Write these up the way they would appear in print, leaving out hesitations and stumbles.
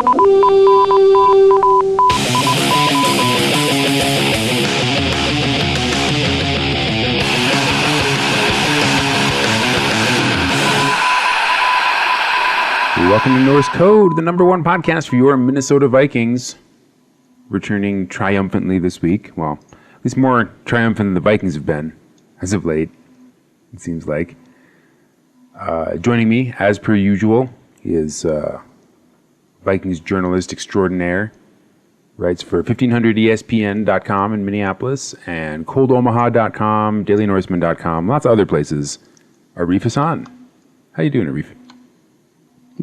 Welcome to Norse Code, the number one podcast for your Minnesota Vikings. Returning triumphantly this week. Well, at least more triumphant than the Vikings have been, as of late, it seems like. Joining me, as per usual, is Vikings journalist extraordinaire. Writes for 1500ESPN.com in Minneapolis and ColdOmaha.com, DailyNorseman.com, lots of other places. Arif Hassan. How you doing, Arif?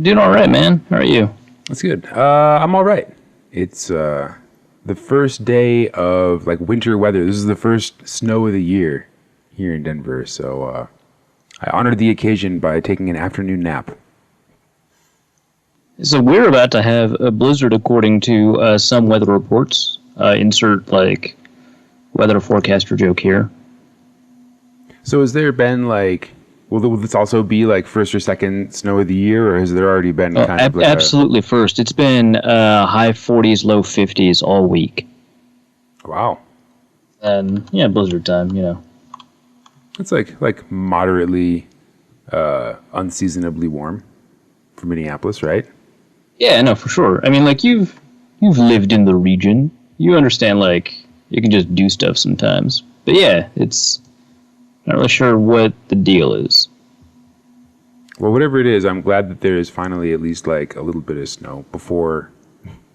Doing all right, man. How are you? That's good. I'm all right. It's the first day of winter weather. This is the first snow of the year here in Denver. So I honored the occasion by taking an afternoon nap. So we're about to have a blizzard according to some weather reports. Insert weather forecaster joke here. So has there been will this also be first or second snow of the year, or has there already been absolutely first? It's been high 40s, low 50s all week. Wow. And blizzard time, It's like moderately unseasonably warm for Minneapolis, right? Yeah, no, for sure. I mean, you've lived in the region. You understand you can just do stuff sometimes. But yeah, it's not really sure what the deal is. Well, whatever it is, I'm glad that there is finally at least a little bit of snow before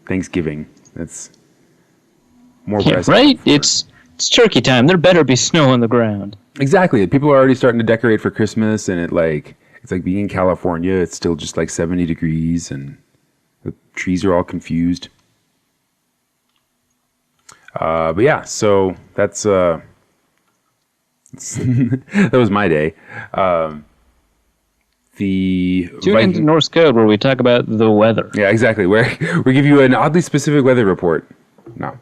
Thanksgiving. That's more pressing. Right? It's turkey time. There better be snow on the ground. Exactly. People are already starting to decorate for Christmas, and it's like being in California. It's still just 70 degrees, and the trees are all confused. But yeah, so that's that was my day. Tune into Norse Code where we talk about the weather. Yeah, exactly. Where we give you an oddly specific weather report. No.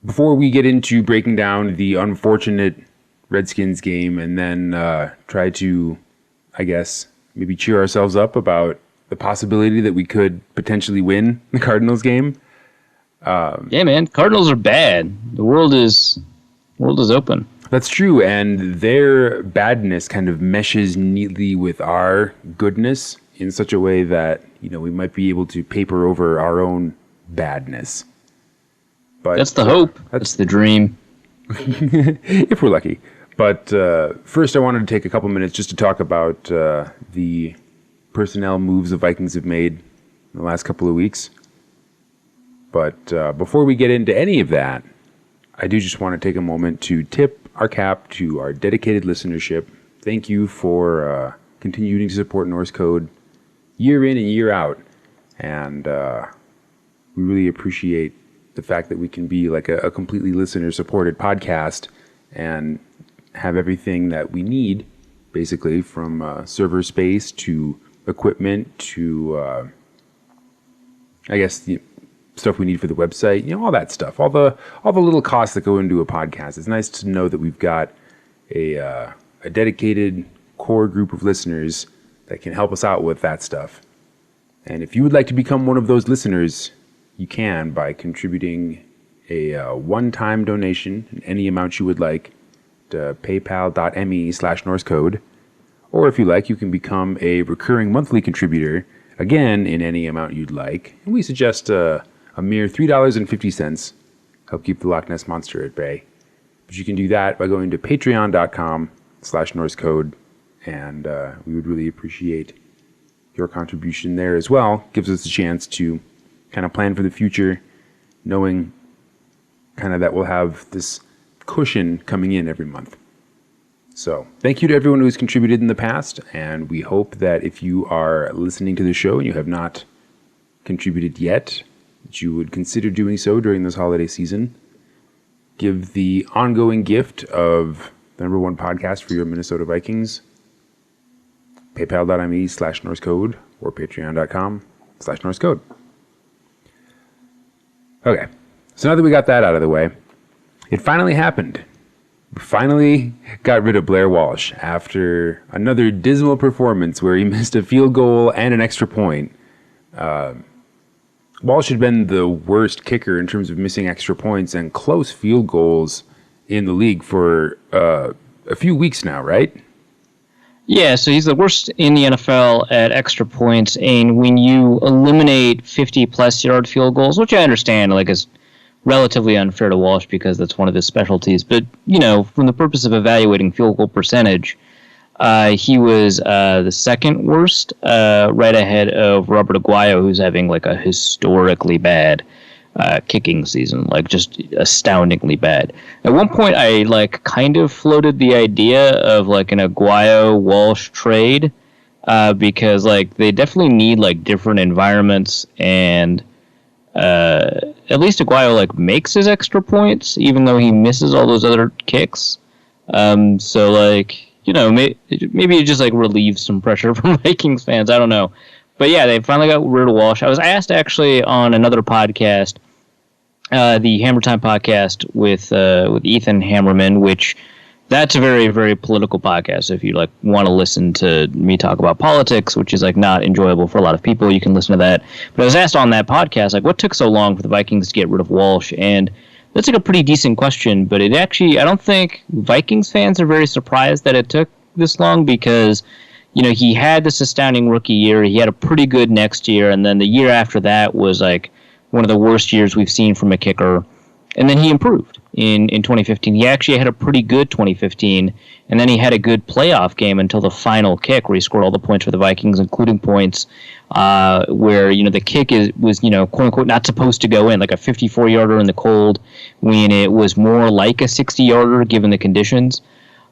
Before we get into breaking down the unfortunate Redskins game and then try to, I guess, maybe cheer ourselves up about the possibility that we could potentially win the Cardinals game. Yeah, man. Cardinals are bad. The world is open. That's true, and their badness kind of meshes neatly with our goodness in such a way that, we might be able to paper over our own badness. But that's the hope. That's the dream. If we're lucky. But first, I wanted to take a couple minutes just to talk about the personnel moves the Vikings have made in the last couple of weeks. But before we get into any of that, I do just want to take a moment to tip our cap to our dedicated listenership. Thank you for continuing to support Norse Code year in and year out. And we really appreciate the fact that we can be a completely listener-supported podcast and have everything that we need, basically, from server space to equipment to, I guess, the stuff we need for the website, all that stuff, all the little costs that go into a podcast. It's nice to know that we've got a dedicated core group of listeners that can help us out with that stuff. And if you would like to become one of those listeners, you can by contributing a one-time donation in any amount you would like to paypal.me/NorseCode. Or if you like, you can become a recurring monthly contributor, again, in any amount you'd like. And we suggest a mere $3.50 help keep the Loch Ness Monster at bay. But you can do that by going to patreon.com/NorseCode, and we would really appreciate your contribution there as well. Gives us a chance to kind of plan for the future, knowing kind of that we'll have this cushion coming in every month. So thank you to everyone who's contributed in the past, and we hope that if you are listening to the show and you have not contributed yet, that you would consider doing so during this holiday season. Give the ongoing gift of the number one podcast for your Minnesota Vikings, paypal.me/NorseCode or patreon.com/NorseCode. Okay, so now that we got that out of the way, it finally happened. finally got rid of Blair Walsh after another dismal performance where he missed a field goal and an extra point. Walsh had been the worst kicker in terms of missing extra points and close field goals in the league for a few weeks now, right? Yeah, so he's the worst in the NFL at extra points, and when you eliminate 50-plus yard field goals, which I understand, like, is relatively unfair to Walsh because that's one of his specialties, but, you know, from the purpose of evaluating field goal percentage, he was the second worst, right ahead of Robert Aguayo, who's having, like, a historically bad kicking season, like just astoundingly bad. At one point, I like kind of floated the idea of like an Aguayo Walsh trade because like they definitely need like different environments, and at least Aguayo like makes his extra points even though he misses all those other kicks. So like, you know, maybe it just like relieves some pressure from Vikings fans. I don't know. But yeah, they finally got rid of Walsh. I was asked actually on another podcast, the Hammer Time podcast with Ethan Hammerman, which that's a very, very political podcast. So if you like want to listen to me talk about politics, which is like not enjoyable for a lot of people, you can listen to that. But I was asked on that podcast, like, what took so long for the Vikings to get rid of Walsh? And that's like a pretty decent question, but it actually, I don't think Vikings fans are very surprised that it took this long because, you know, he had this astounding rookie year. He had a pretty good next year, and then the year after that was like one of the worst years we've seen from a kicker. And then he improved in 2015. He actually had a pretty good 2015, and then he had a good playoff game until the final kick where he scored all the points for the Vikings, including points where, you know, the kick was, you know, quote unquote, not supposed to go in, like a 54-yarder in the cold when it was more like a 60-yarder given the conditions.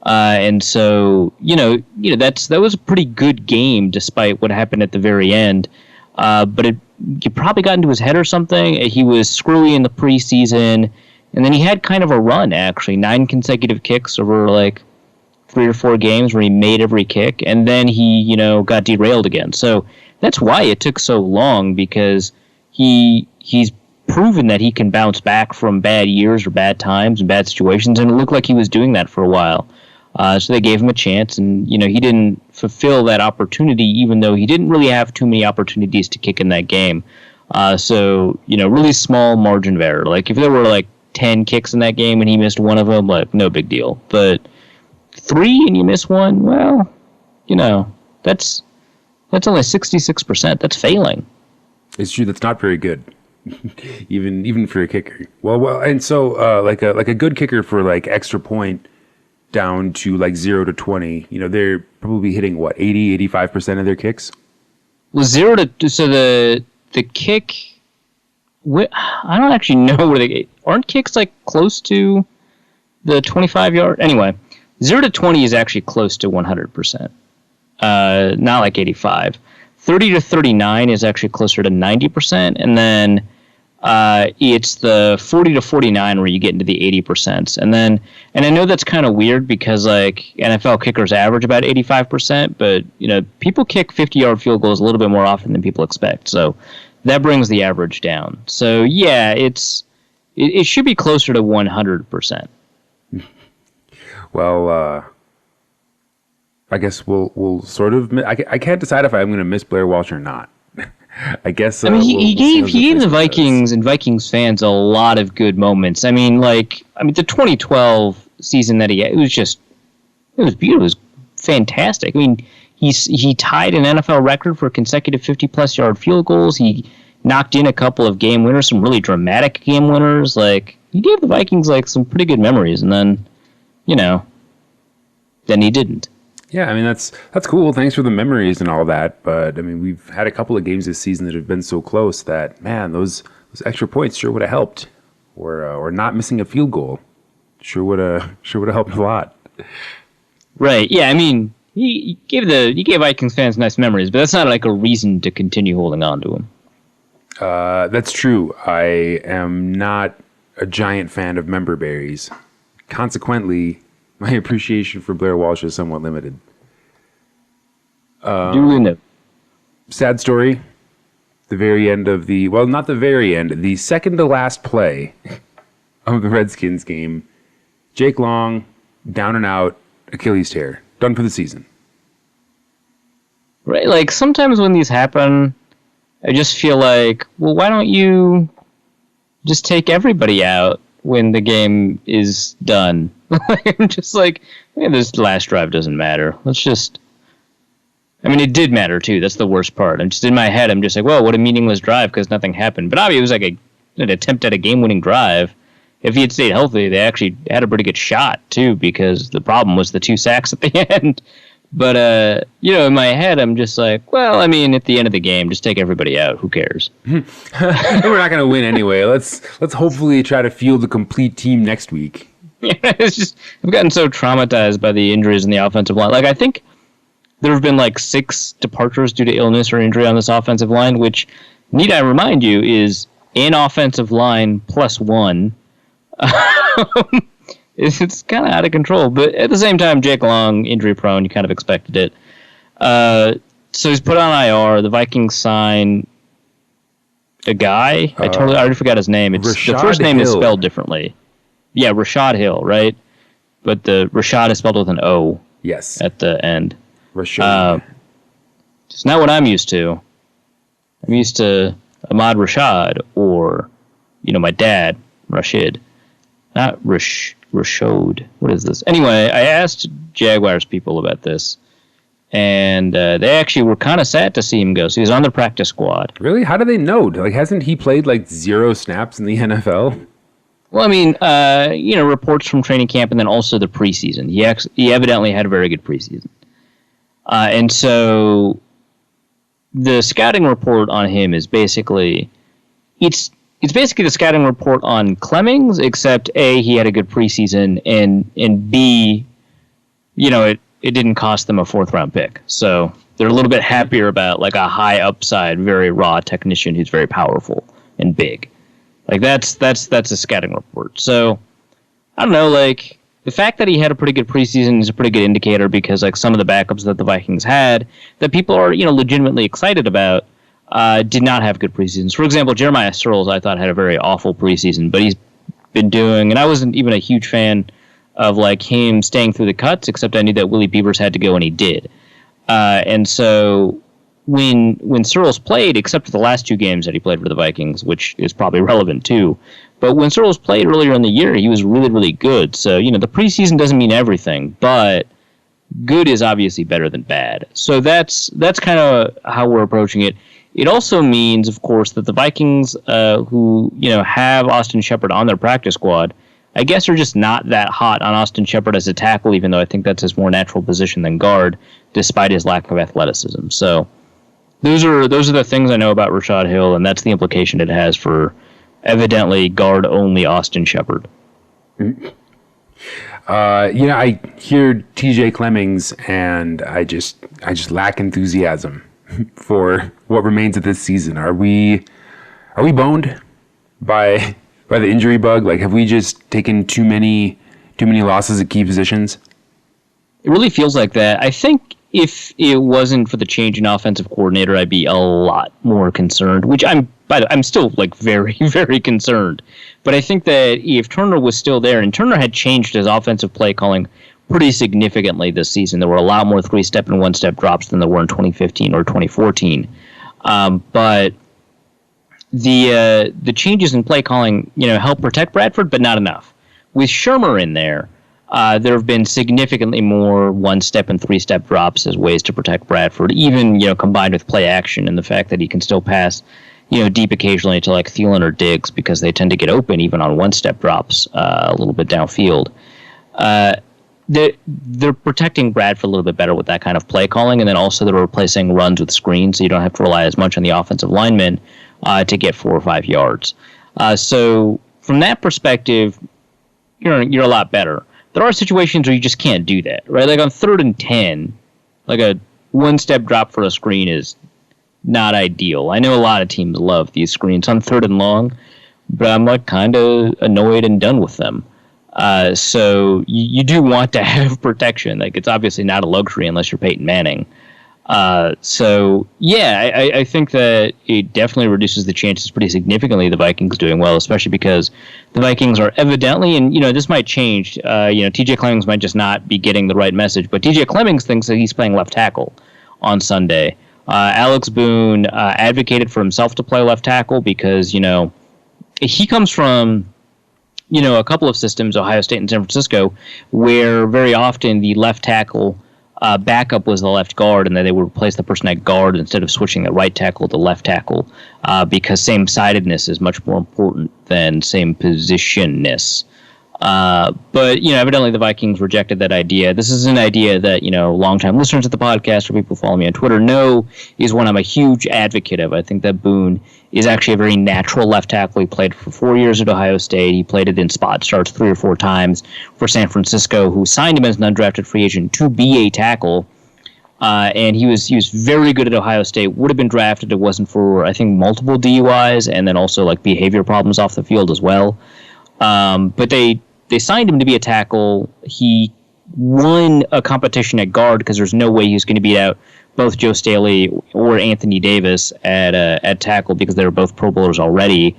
And so, you know, that was a pretty good game despite what happened at the very end. But it probably got into his head or something. He was screwy in the preseason, and then he had kind of a run, actually, 9 consecutive kicks over like 3 or 4 games where he made every kick, and then he, you know, got derailed again. So that's why it took so long, because he's proven that he can bounce back from bad years or bad times and bad situations, and it looked like he was doing that for a while. So they gave him a chance, and, you know, he didn't fulfill that opportunity, even though he didn't really have too many opportunities to kick in that game. So, you know, really small margin of error. Like, if there were, like, 10 kicks in that game and he missed one of them, like, no big deal. But 3 and you miss one, well, you know, that's only 66%. That's failing. It's true. That's not very good, even for a kicker. Well, and so like a good kicker for like extra point down to like 0 to 20, you know, they're probably hitting what, 85% of their kicks? Well, so the kick, I don't actually know where they aren't kicks like close to the 25-yard. Anyway, 0 to 20 is actually close to 100%. Not like 85. 30 to 39 is actually closer to 90%, and then it's the 40 to 49 where you get into the 80%. And I know that's kind of weird because like NFL kickers average about 85%, but you know, people kick 50-yard field goals a little bit more often than people expect. So that brings the average down. So yeah, it should be closer to 100%. Well, I guess we'll sort of. I can't decide if I'm going to miss Blair Walsh or not. I guess. I mean, he gave the Vikings and Vikings fans a lot of good moments. I mean, the 2012 season that he had, it was beautiful. It was fantastic. I mean, he tied an NFL record for consecutive 50-plus yard field goals. He knocked in a couple of game winners, some really dramatic game winners. Like, he gave the Vikings like some pretty good memories, and then, you know, then he didn't. Yeah, I mean, that's cool. Thanks for the memories and all that. But I mean, we've had a couple of games this season that have been so close that, man, those extra points sure would have helped, or not missing a field goal sure would have helped a lot. Right. Yeah. I mean, he gave Vikings fans nice memories, but that's not like a reason to continue holding on to him. That's true. I am not a giant fan of member berries. Consequently, my appreciation for Blair Walsh is somewhat limited. Duly noted. Sad story. The very end of not the very end, the second to last play of the Redskins game. Jake Long down and out Achilles tear, done for the season. Right, like sometimes when these happen, I just feel like, well, why don't you just take everybody out when the game is done? I'm just like, man, this last drive doesn't matter. Let's just... I mean, it did matter, too. That's the worst part. I'm just in my head, I'm just like, well, what a meaningless drive because nothing happened. But obviously, it was like an attempt at a game-winning drive. If he had stayed healthy, they actually had a pretty good shot, too, because the problem was the 2 sacks at the end. But, in my head, I'm just like, well, I mean, at the end of the game, just take everybody out. Who cares? We're not going to win anyway. Let's hopefully try to field a complete team next week. Yeah, it's just, I've gotten so traumatized by the injuries in the offensive line. Like, I think there have been, 6 departures due to illness or injury on this offensive line, which, need I remind you, is an offensive line plus 1. It's kind of out of control, but at the same time, Jake Long, injury prone, you kind of expected it. So he's put on IR. The Vikings sign a guy. I already forgot his name. The first name is spelled differently. Yeah, Rashad Hill, right? But the Rashad is spelled with an O. Yes. At the end. Rashad. It's not what I'm used to. I'm used to Ahmad Rashad or, my dad, Rashid. Not Rashod. What is this? Anyway, I asked Jaguars people about this, and they actually were kind of sad to see him go. So he was on the practice squad. Really? How do they know? Hasn't he played 0 snaps in the NFL? Well, I mean, reports from training camp and then also the preseason. He evidently had a very good preseason. And so the scouting report on him is basically... It's basically the scouting report on Clemmings, except A, he had a good preseason, and B, it didn't cost them a 4th-round pick. So they're a little bit happier about a high upside, very raw technician who's very powerful and big. That's a scouting report. So I don't know, the fact that he had a pretty good preseason is a pretty good indicator because some of the backups that the Vikings had that people are legitimately excited about. Did not have good preseasons. For example, Jeremiah Searles, I thought, had a very awful preseason, but he's been doing, and I wasn't even a huge fan of him staying through the cuts, except I knew that Willie Beavers had to go, and he did. And so when Searles played, except for the last 2 games that he played for the Vikings, which is probably relevant too, but when Searles played earlier in the year, he was really, really good. So, the preseason doesn't mean everything, but good is obviously better than bad. So that's kind of how we're approaching it. It also means, of course, that the Vikings, who have Austin Shepard on their practice squad, I guess are just not that hot on Austin Shepard as a tackle, even though I think that's his more natural position than guard, despite his lack of athleticism. So those are the things I know about Rashad Hill, and that's the implication it has for evidently guard-only Austin Shepard. I hear T.J. Clemmings, and I just lack enthusiasm for what remains of this season. Are we boned by the injury bug? Have we just taken too many losses at key positions? It really feels like that. I think if it wasn't for the change in offensive coordinator, I'd be a lot more concerned, which I'm still very, very concerned. But I think that if Turner was still there, and Turner had changed his offensive play calling pretty significantly this season. There were a lot more 3-step and 1-step drops than there were in 2015 or 2014. But the changes in play calling, help protect Bradford, but not enough. With Shermer in there have been significantly more 1-step and 3-step drops as ways to protect Bradford, even, combined with play action and the fact that he can still pass, deep occasionally to Thielen or Diggs because they tend to get open even on 1-step drops a little bit downfield. They're protecting Bradford a little bit better with that kind of play calling, and then also they're replacing runs with screens, so you don't have to rely as much on the offensive linemen to get 4 or 5 yards. So from that perspective, you're a lot better. There are situations where you just can't do that, right? On 3rd and 10, a 1-step drop for a screen is not ideal. I know a lot of teams love these screens on 3rd and long, but I'm kind of annoyed and done with them. So you do want to have protection. It's obviously not a luxury unless you're Peyton Manning. So yeah, I think that it definitely reduces the chances pretty significantly of the Vikings doing well, especially because the Vikings are evidently, and this might change. TJ Clemmings might just not be getting the right message, but TJ Clemmings thinks that he's playing left tackle on Sunday. Alex Boone advocated for himself to play left tackle because he comes from a couple of systems, Ohio State and San Francisco, where very often the left tackle backup was the left guard, and then they would replace the person at guard instead of switching the right tackle to left tackle because same-sidedness is much more important than same positionness. But evidently the Vikings rejected that idea. This is an idea that longtime listeners of the podcast or people who follow me on Twitter know is one I'm a huge advocate of. I think that Boone is actually a very natural left tackle. He played for 4 years at Ohio State. He played it in spot starts 3 or 4 times for San Francisco, who signed him as an undrafted free agent to be a tackle. And he was very good at Ohio State. Would have been drafted if it wasn't for, I think, multiple DUIs and then also like behavior problems off the field as well. But they signed him to be a tackle. He won a competition at guard because there's no way he was going to beat out both Joe Staley or Anthony Davis at tackle because they were both Pro Bowlers already.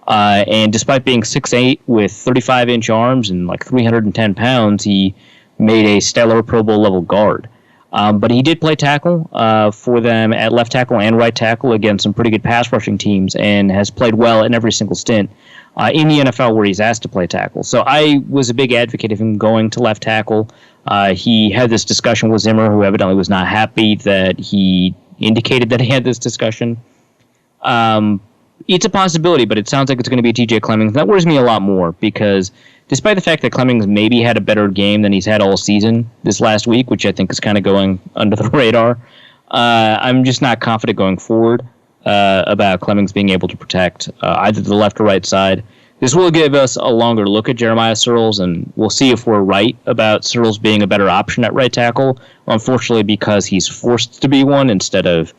And despite being 6'8" with 35-inch arms and like 310 pounds, he made a stellar Pro Bowl level guard. But he did play tackle for them at left tackle and right tackle against some pretty good pass rushing teams and has played well in every single stint in the NFL where he's asked to play tackle. So I was a big advocate of him going to left tackle. He had this discussion with Zimmer, who evidently was not happy that he indicated that he had this discussion. It's a possibility, but it sounds like it's going to be TJ Clemmings. That worries me a lot more because despite the fact that Clemmings maybe had a better game than he's had all season this last week, which I think is kind of going under the radar, I'm just not confident going forward about Clemmings being able to protect either the left or right side. This will give us a longer look at Jeremiah Searles, and we'll see if we're right about Searles being a better option at right tackle. Unfortunately, because he's forced to be one instead of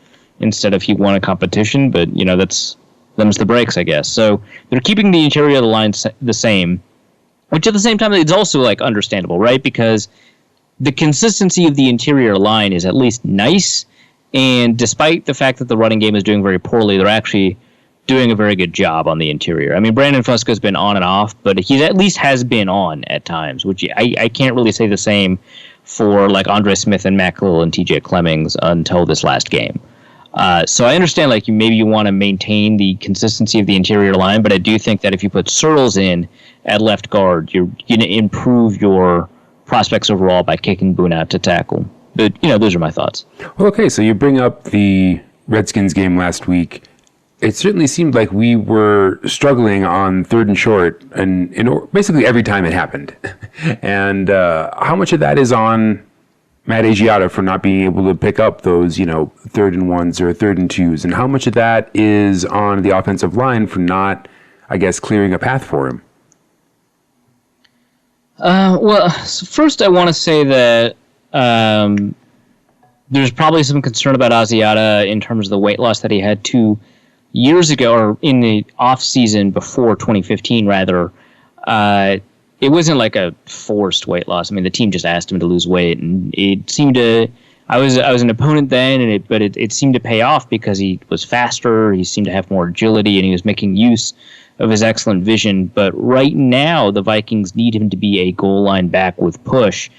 he won a competition. But that's them's the breaks, I guess. So they're keeping the interior of the line the same, which at the same time it's also like understandable, right? Because the consistency of the interior line is at least nice, and despite the fact that the running game is doing very poorly, they're actually doing a very good job on the interior. I mean, Brandon Fusco's been on and off, but he at least has been on at times, which I can't really say the same for like Andre Smith and Matt Khalil and TJ Clemmings until this last game. So I understand like maybe you want to maintain the consistency of the interior line, but I do think that if you put Searles in at left guard, you're going to improve your prospects overall by kicking Boone out to tackle. But, those are my thoughts. Well, okay, so you bring up the Redskins game last week. It certainly seemed like we were struggling on 3rd and short, and basically every time it happened. And how much of that is on Matt Asiata for not being able to pick up those, 3rd and 1s or 3rd and 2s, and how much of that is on the offensive line for not, I guess, clearing a path for him? Well, first I want to say that there's probably some concern about Asiata in terms of the weight loss that he had 2 years ago, or in the off season before 2015, rather. It wasn't like a forced weight loss. I mean, the team just asked him to lose weight, and it seemed to. I was an opponent then, but it seemed to pay off because he was faster. He seemed to have more agility, and he was making use of his excellent vision. But right now, the Vikings need him to be a goal line back with push,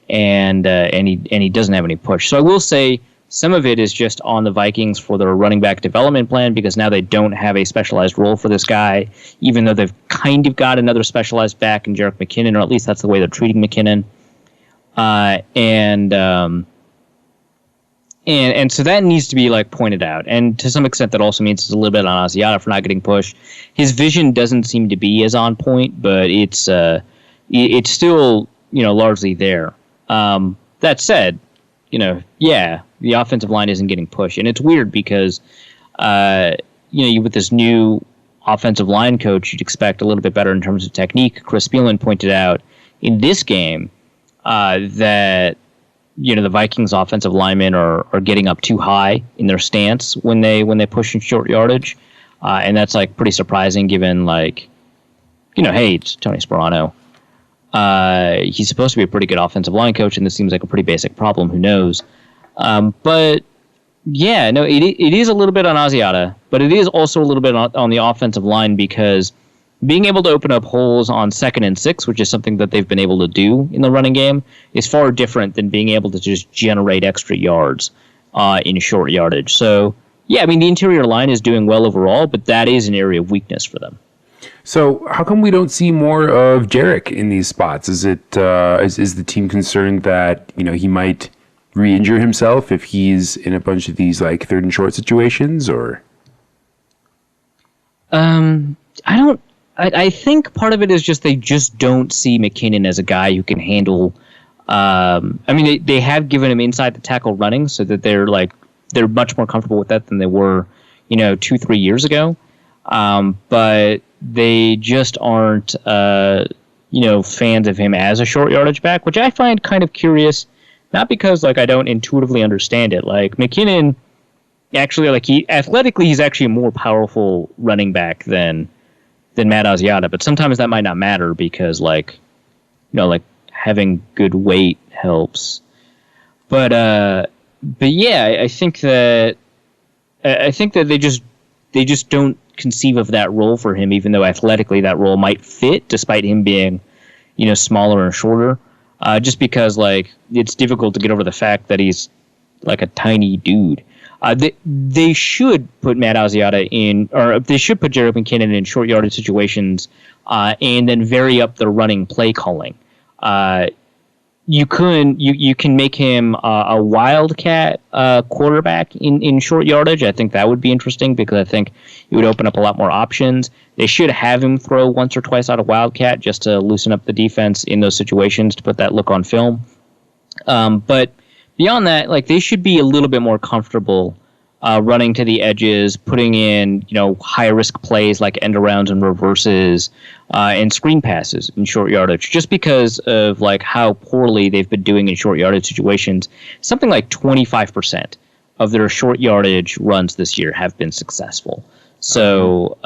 and he doesn't have any push. So I will say some of it is just on the Vikings for their running back development plan because now they don't have a specialized role for this guy, even though they've kind of got another specialized back in Jerick McKinnon, or at least that's the way they're treating McKinnon. And so that needs to be like pointed out. And to some extent, that also means it's a little bit on Asiata for not getting pushed. His vision doesn't seem to be as on point, but it's still largely there. That said, the offensive line isn't getting pushed, and it's weird because with this new offensive line coach, you'd expect a little bit better in terms of technique. Chris Spielman pointed out in this game that the Vikings offensive linemen are getting up too high in their stance when they push in short yardage, and that's like pretty surprising given hey, it's Tony Sperano. He's supposed to be a pretty good offensive line coach, and this seems like a pretty basic problem. Who knows? But Yeah, no, it is a little bit on Asiata, but it is also a little bit on the offensive line because being able to open up holes on 2nd and 6, which is something that they've been able to do in the running game, is far different than being able to just generate extra yards in short yardage. So, yeah, I mean, the interior line is doing well overall, but that is an area of weakness for them. So how come we don't see more of Jarek in these spots? Is it is the team concerned that he might re-injure himself if he's in a bunch of these like 3rd and short situations, or? I don't. I think part of it is just they just don't see McKinnon as a guy who can handle. I mean, they have given him inside the tackle running, so that they're much more comfortable with that than they were, 2-3 years ago. But they just aren't, fans of him as a short yardage back, which I find kind of curious. Not because I don't intuitively understand it. Like McKinnon, actually, athletically he's actually a more powerful running back than Matt Asiata, but sometimes that might not matter because having good weight helps. But yeah, I think that they just don't conceive of that role for him, even though athletically that role might fit, despite him being smaller and shorter. Just because it's difficult to get over the fact that he's like a tiny dude. They should put Matt Asiata in, or they should put Jerick McKinnon in short yardage situations, and then vary up the running play calling. You can make him a wildcat quarterback in short yardage. I think that would be interesting because I think it would open up a lot more options. They should have him throw once or twice out of wildcat just to loosen up the defense in those situations to put that look on film. But beyond that, they should be a little bit more comfortable running to the edges, putting in high risk plays like end arounds and reverses and screen passes in short yardage. Just because of how poorly they've been doing in short yardage situations, something like 25% of their short yardage runs this year have been successful. So,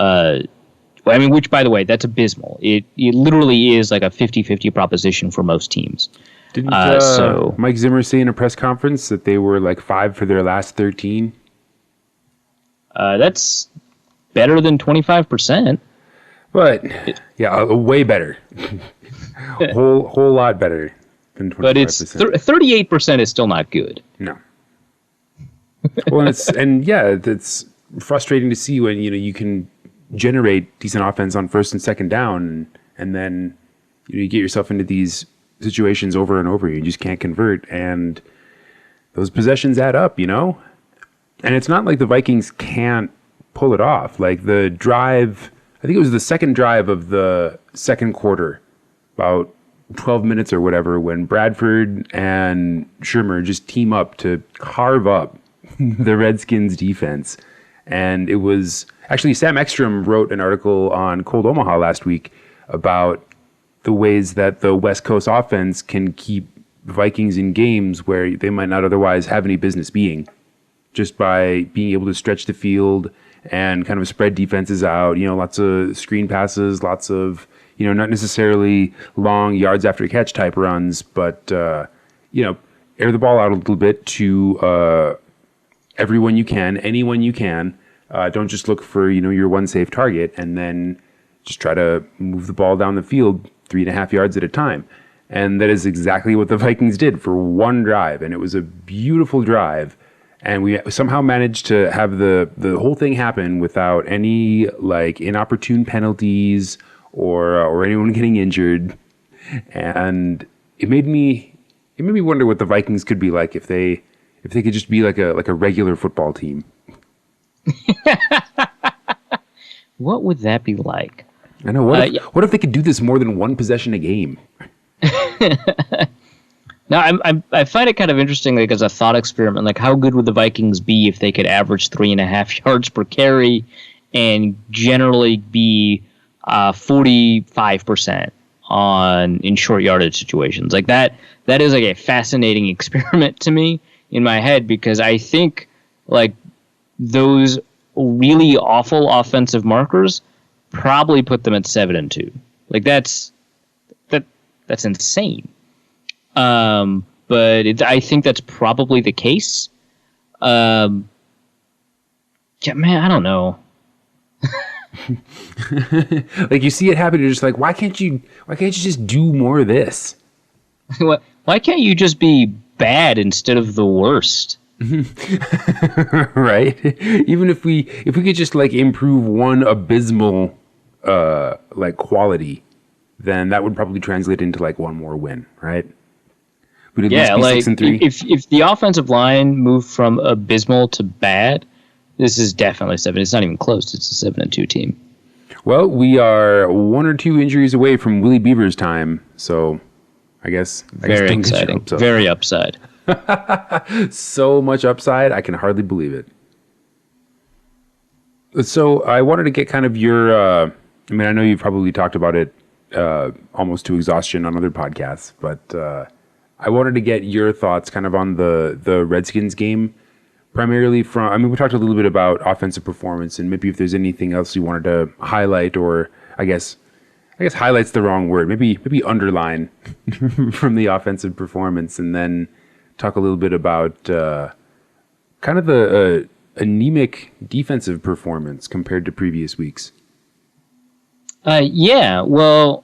which by the way, that's abysmal. It literally is like a 50-50 proposition for most teams. Didn't Mike Zimmer say in a press conference that they were 5 for their last 13? That's better than 25%. But yeah, way better. whole lot better than 25%. But it's 38% is still not good. No. Well, it's frustrating to see when you can generate decent offense on 1st and 2nd down, and then you get yourself into these situations over and over. You just can't convert, and those possessions add up, And it's not like the Vikings can't pull it off. The drive, I think it was the 2nd drive of the 2nd quarter, about 12 minutes or whatever, when Bradford and Shermer just team up to carve up the Redskins defense. And it was actually Sam Ekstrom wrote an article on Cold Omaha last week about the ways that the West Coast offense can keep the Vikings in games where they might not otherwise have any business being, just by being able to stretch the field and kind of spread defenses out. Lots of screen passes, lots of not necessarily long yards after catch type runs, but air the ball out a little bit to everyone you can, anyone you can. Don't just look for your one safe target, and then just try to move the ball down the field 3.5 yards at a time. And that is exactly what the Vikings did for one drive, and it was a beautiful drive. And we somehow managed to have the whole thing happen without any inopportune penalties or anyone getting injured. And it made me wonder what the Vikings could be like if they could just be like a regular football team. What would that be like? I know. What if they could do this more than one possession a game? Now, I find it kind of interesting, as a thought experiment, how good would the Vikings be if they could average 3.5 yards per carry and generally be 45% in short yardage situations? That is a fascinating experiment to me in my head, because I think those really awful offensive markers probably put them at 7-2. That's insane. But I think that's probably the case. Yeah, man, I don't know. Like you see it happen, you're just like, why can't you just do more of this? Why can't you just be bad instead of the worst? Right? Even if we could just like improve one abysmal like quality, then that would probably translate into like one more win, right? Would at least be like 6-3. if the offensive line moved from abysmal to bad, this is definitely 7. It's not even close. It's a 7-2 team. Well, we are 1 or 2 injuries away from Willie Beaver's time, so I guess very exciting. So. Very upside. So much upside, I can hardly believe it. So I wanted to get kind of your, I mean, I know you've probably talked about it almost to exhaustion on other podcasts, but I wanted to get your thoughts kind of on the Redskins game, primarily from, I mean, we talked a little bit about offensive performance and maybe if there's anything else you wanted to highlight, or I guess highlight's the wrong word, maybe underline from the offensive performance, and then talk a little bit about kind of the anemic defensive performance compared to previous weeks. Yeah, well,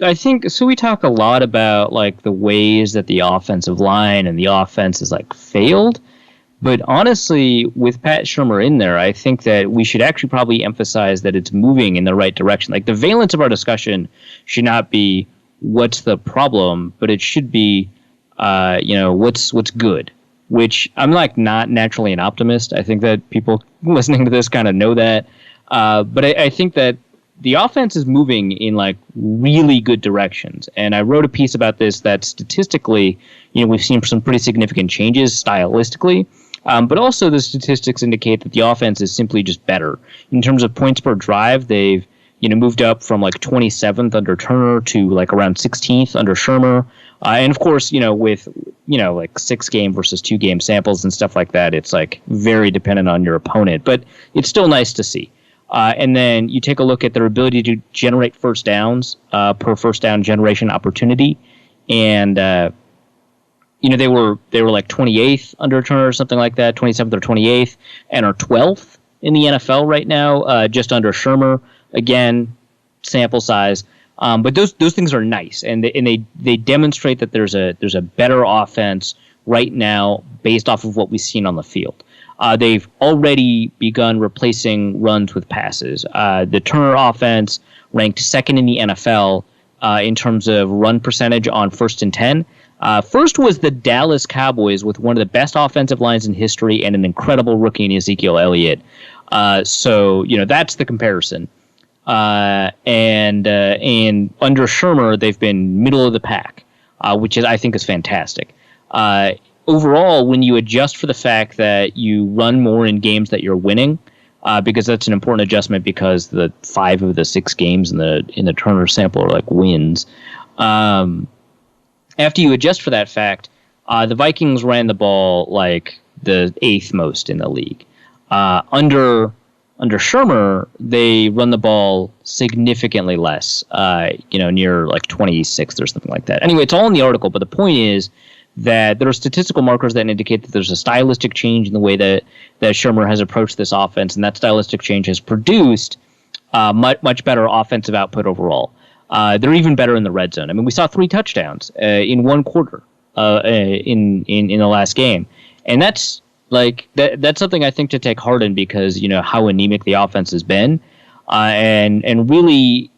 I think so. We talk a lot about like the ways that the offensive line and the offense is like failed, but honestly, with Pat Shurmur in there, I think that we should actually probably emphasize that it's moving in the right direction. Like the valence of our discussion should not be what's the problem, but it should be what's good. Which I'm like not naturally an optimist. I think that people listening to this kind of know that, but I think that the offense is moving in like really good directions. And I wrote a piece about this that statistically, we've seen some pretty significant changes stylistically. But also the statistics indicate that the offense is simply just better. In terms of points per drive, they've moved up from like 27th under Turner to like around 16th under Shurmur. And of course, with like 6-game versus 2-game samples and stuff like that, it's like very dependent on your opponent. But it's still nice to see. And then you take a look at their ability to generate first downs per first down generation opportunity, and they were like 28th under Turner or something like that, 27th or 28th, and are 12th in the NFL right now, just under Shurmur. Again, sample size, but those things are nice, and they demonstrate that there's a better offense right now based off of what we've seen on the field. They've already begun replacing runs with passes. The Turner offense ranked second in the NFL in terms of run percentage on 1st and 10. First was the Dallas Cowboys with one of the best offensive lines in history and an incredible rookie in Ezekiel Elliott. So that's the comparison. And under Shurmur, they've been middle of the pack, which I think is fantastic. Overall, when you adjust for the fact that you run more in games that you're winning, because that's an important adjustment because the 5 of the 6 games in the Turner sample are like wins. After you adjust for that fact, the Vikings ran the ball like the 8th most in the league. Under Shurmur, they run the ball significantly less, near like 26th or something like that. Anyway, it's all in the article, but the point is that there are statistical markers that indicate that there's a stylistic change in the way that Shurmur has approached this offense, and that stylistic change has produced much better offensive output overall. They're even better in the red zone. I mean, we saw 3 touchdowns in one quarter in the last game, and that's like that's something I think to take heart in because how anemic the offense has been, and really.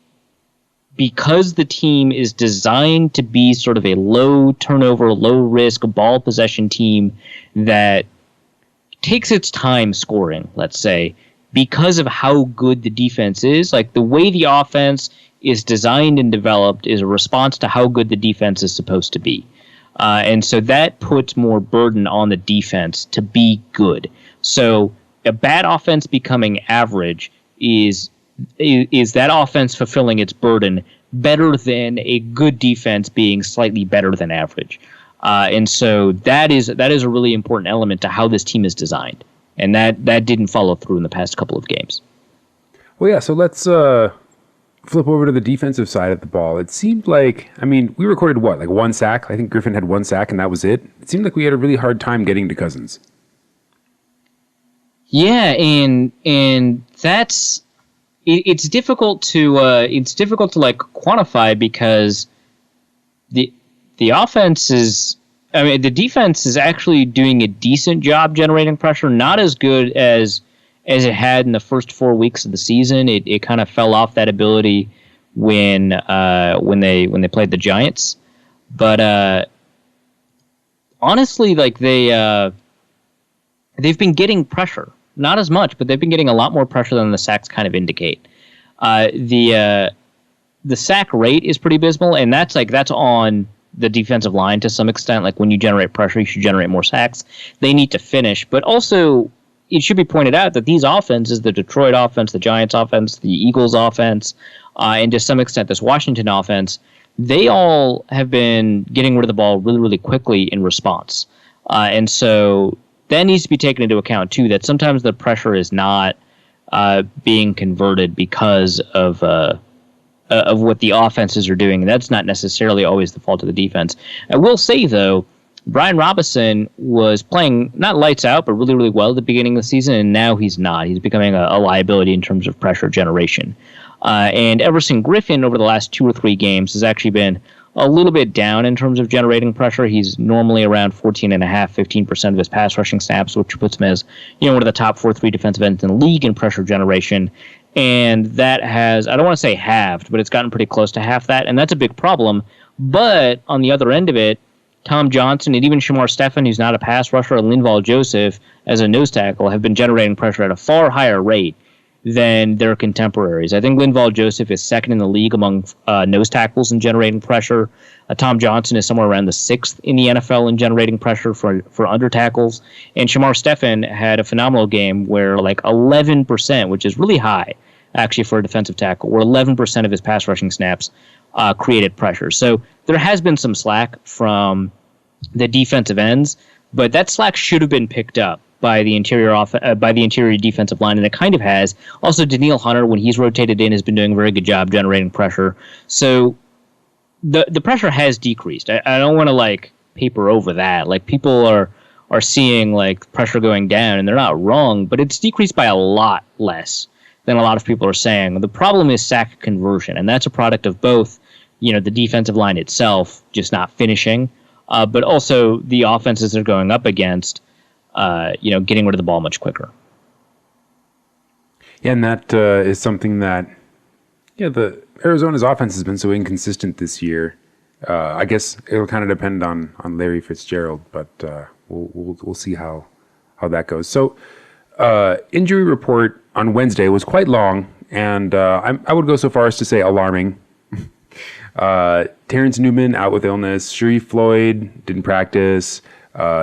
Because the team is designed to be sort of a low turnover, low risk ball possession team that takes its time scoring, let's say, because of how good the defense is, like the way the offense is designed and developed is a response to how good the defense is supposed to be. And so that puts more burden on the defense to be good. So a bad offense becoming average is that offense fulfilling its burden better than a good defense being slightly better than average. And so that is a really important element to how this team is designed. And that didn't follow through in the past couple of games. Well, yeah, so let's flip over to the defensive side of the ball. It seemed like, I mean, we recorded what, like 1 sack? I think Griffin had 1 sack and that was it. It seemed like we had a really hard time getting to Cousins. Yeah, and that's it's difficult to like quantify because the offense is. I mean, the defense is actually doing a decent job generating pressure. Not as good as it had in the first 4 weeks of the season. It kind of fell off that ability when they played the Giants. But honestly, like they've been getting pressure. Not as much, but they've been getting a lot more pressure than the sacks kind of indicate. The sack rate is pretty abysmal, and that's on the defensive line to some extent. Like when you generate pressure, you should generate more sacks. They need to finish, but also it should be pointed out that these offenses, the Detroit offense, the Giants offense, the Eagles offense, and to some extent this Washington offense, they all have been getting rid of the ball really, really quickly in response. And so that needs to be taken into account too, that sometimes the pressure is not being converted because of what the offenses are doing. And that's not necessarily always the fault of the defense. I will say, though, Brian Robinson was playing not lights out, but really, really well at the beginning of the season, and now he's not. He's becoming a liability in terms of pressure generation. And Everson Griffin, over the last 2 or 3 games, has actually been a little bit down in terms of generating pressure. He's normally around 15% of his pass rushing snaps, which puts him as one of the top 4-3 defensive ends in the league in pressure generation. And that has, I don't want to say halved, but it's gotten pretty close to half that, and that's a big problem. But on the other end of it, Tom Johnson and even Shamar Stephen, who's not a pass rusher, and Linval Joseph as a nose tackle have been generating pressure at a far higher rate than their contemporaries. I think Linval Joseph is second in the league among nose tackles in generating pressure. Tom Johnson is somewhere around the 6th in the NFL in generating pressure for under tackles. And Shamar Stephen had a phenomenal game where like 11%, which is really high actually for a defensive tackle, where 11% of his pass rushing snaps created pressure. So there has been some slack from the defensive ends, but that slack should have been picked up by the interior defensive line, and it kind of has. Also, Daniil Hunter, when he's rotated in, has been doing a very good job generating pressure. So the pressure has decreased. I don't want to like paper over that. Like people are seeing like pressure going down, and they're not wrong, but it's decreased by a lot less than a lot of people are saying. The problem is sack conversion, and that's a product of both, the defensive line itself just not finishing, but also the offenses they're going up against, getting rid of the ball much quicker. Yeah, and that is something that, the Arizona's offense has been so inconsistent this year. I guess it'll kind of depend on Larry Fitzgerald, but we'll see how that goes. So, injury report on Wednesday was quite long, and I would go so far as to say alarming. Terrence Newman out with illness. Sharif Floyd didn't practice.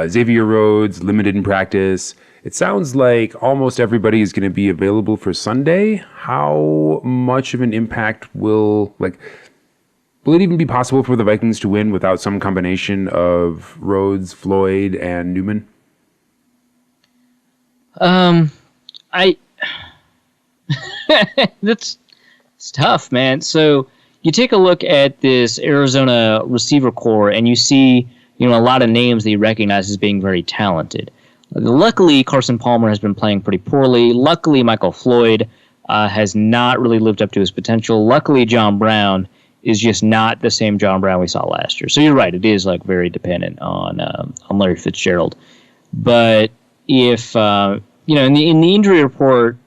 Xavier Rhodes limited in practice. It sounds like almost everybody is going to be available for Sunday. How much of an impact will it even be possible for the Vikings to win without some combination of Rhodes, Floyd, and Newman? It's tough, man. So you take a look at this Arizona receiver core, and you see, a lot of names that you recognize as being very talented. Luckily, Carson Palmer has been playing pretty poorly. Luckily, Michael Floyd has not really lived up to his potential. Luckily, John Brown is just not the same John Brown we saw last year. So you're right; it is like very dependent on Larry Fitzgerald. But if in the injury report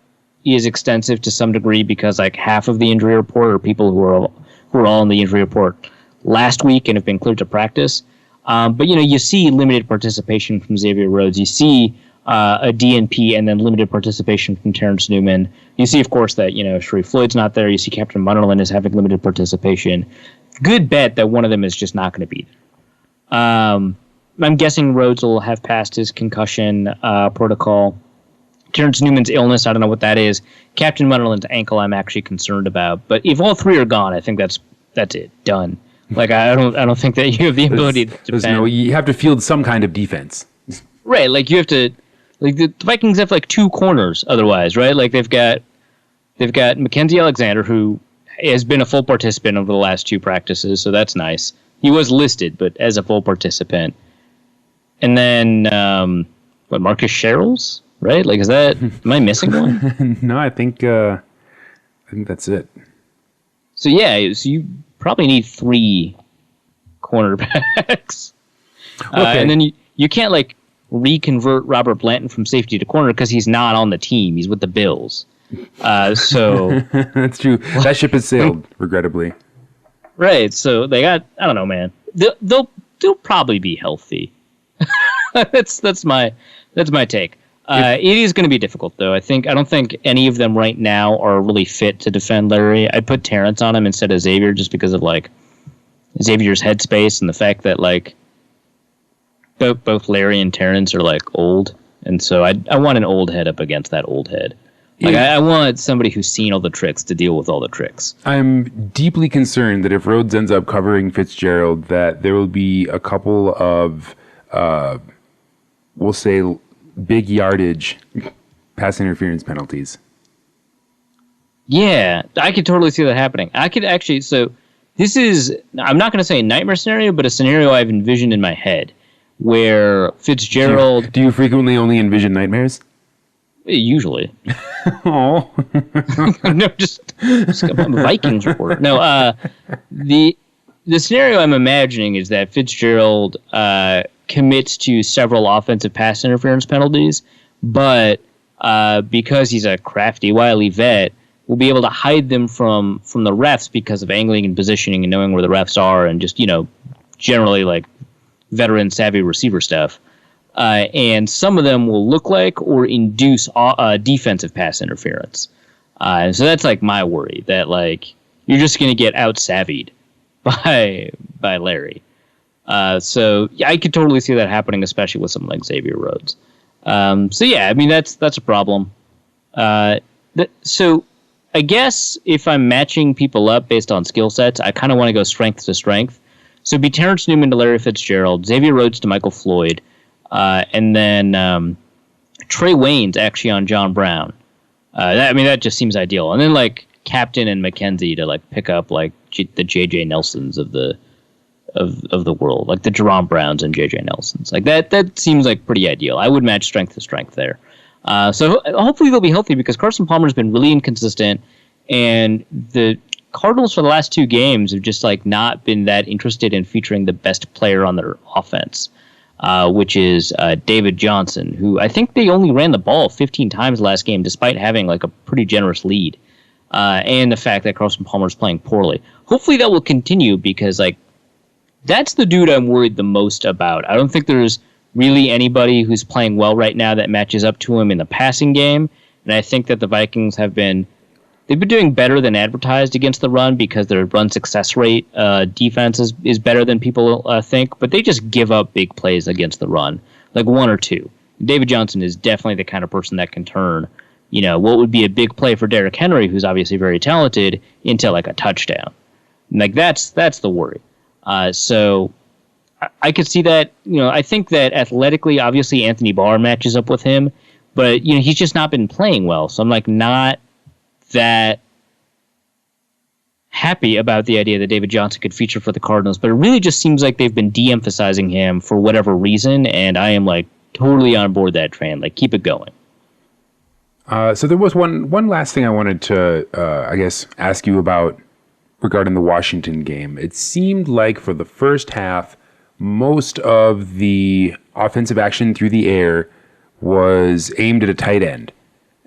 is extensive to some degree because like half of the injury report are people who are all in the injury report last week and have been cleared to practice. But you see limited participation from Xavier Rhodes. You see a DNP and then limited participation from Terrence Newman. You see, of course, that Sharif Floyd's not there. You see Captain Munnerlyn is having limited participation. Good bet that one of them is just not going to be there. I'm guessing Rhodes will have passed his concussion protocol. Terrence Newman's illness, I don't know what that is. Captain Munnerlyn's ankle, I'm actually concerned about. But if all three are gone, I think that's it. Done. Like I don't think that you have the ability to defend. You have to field some kind of defense. Right, like you have to, like the Vikings have like 2 corners otherwise, right? Like they've got Mackenzie Alexander, who has been a full participant over the last 2 practices, so that's nice. He was listed, but as a full participant. And then Marcus Sherrills right? Like, am I missing one? No, I think that's it. So yeah, so you probably need 3 cornerbacks. Okay. And then you can't like reconvert Robert Blanton from safety to corner because he's not on the team. He's with the Bills. So that's true. That ship has sailed, regrettably. Right. So they got, I don't know, man. They'll probably be healthy. That's my take. It is going to be difficult, though. I don't think any of them right now are really fit to defend Larry. I'd put Terrence on him instead of Xavier just because of like Xavier's headspace and the fact that like both Larry and Terrence are like old, and so I want an old head up against that old head. Like I want somebody who's seen all the tricks to deal with all the tricks. I'm deeply concerned that if Rhodes ends up covering Fitzgerald, that there will be a couple of we'll say big yardage pass interference penalties. Yeah, I could totally see that happening. I could actually, so this is, I'm not going to say a nightmare scenario, but a scenario I've envisioned in my head where Fitzgerald... Do you frequently only envision nightmares? Usually. Oh. No, just I'm a Vikings reporter. No, the scenario I'm imagining is that Fitzgerald commits to several offensive pass interference penalties, but because he's a crafty, wily vet, will be able to hide them from the refs because of angling and positioning and knowing where the refs are and just, generally like veteran savvy receiver stuff. And some of them will look like or induce defensive pass interference. So that's like my worry, that like you're just going to get out-savvied by Larry. So yeah, I could totally see that happening, especially with someone like Xavier Rhodes. So yeah, I mean that's a problem. So I guess if I'm matching people up based on skill sets, I kind of want to go strength to strength. So it'd be Terrence Newman to Larry Fitzgerald, Xavier Rhodes to Michael Floyd, and then Trey Wayne's actually on John Brown. That just seems ideal. And then like Captain and McKenzie to like pick up like the J.J. Nelsons of the world, like the Jerome Browns and J.J. Nelsons. Like that seems like pretty ideal. I would match strength to strength there. So hopefully they'll be healthy because Carson Palmer's been really inconsistent, and the Cardinals for the last 2 games have just like not been that interested in featuring the best player on their offense, which is David Johnson, who I think they only ran the ball 15 times last game despite having like a pretty generous lead, and the fact that Carson Palmer's playing poorly. Hopefully that will continue because like that's the dude I'm worried the most about. I don't think there's really anybody who's playing well right now that matches up to him in the passing game, and I think that the Vikings they've been doing better than advertised against the run because their run success rate defense is better than people think, but they just give up big plays against the run, like 1 or 2. David Johnson is definitely the kind of person that can turn, what would be a big play for Derrick Henry, who's obviously very talented, into like a touchdown. Like that's the worry. So I could see that. I think that athletically, obviously Anthony Barr matches up with him, but he's just not been playing well. So I'm like not that happy about the idea that David Johnson could feature for the Cardinals, but it really just seems like they've been de-emphasizing him for whatever reason, and I am like totally on board that train. Like keep it going. So there was one last thing I wanted to, I guess, ask you about regarding the Washington game. It seemed like for the first half, most of the offensive action through the air was aimed at a tight end,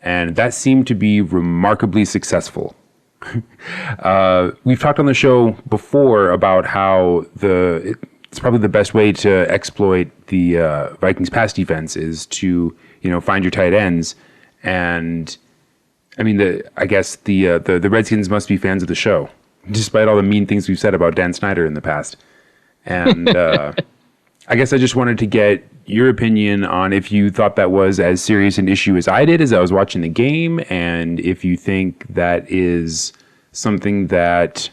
and that seemed to be remarkably successful. We've talked on the show before about how it's probably the best way to exploit the Vikings pass defense is to find your tight ends, and I mean I guess the Redskins must be fans of the show, despite all the mean things we've said about Dan Snyder in the past. And I guess I just wanted to get your opinion on if you thought that was as serious an issue as I did as I was watching the game, and if you think that is something that,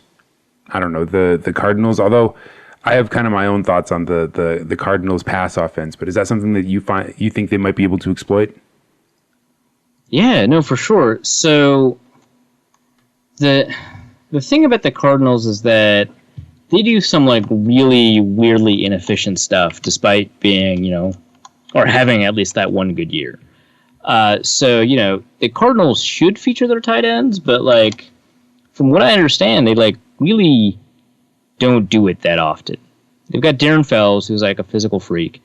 I don't know, the Cardinals, although I have kind of my own thoughts on the Cardinals pass offense, but is that something that you think they might be able to exploit? Yeah, no, for sure. So the thing about the Cardinals is that they do some like really weirdly inefficient stuff despite being, or having at least that one good year. So, the Cardinals should feature their tight ends, but, like, from what I understand, they, like, really don't do it that often. They've got Darren Fells, who's, like, a physical freak.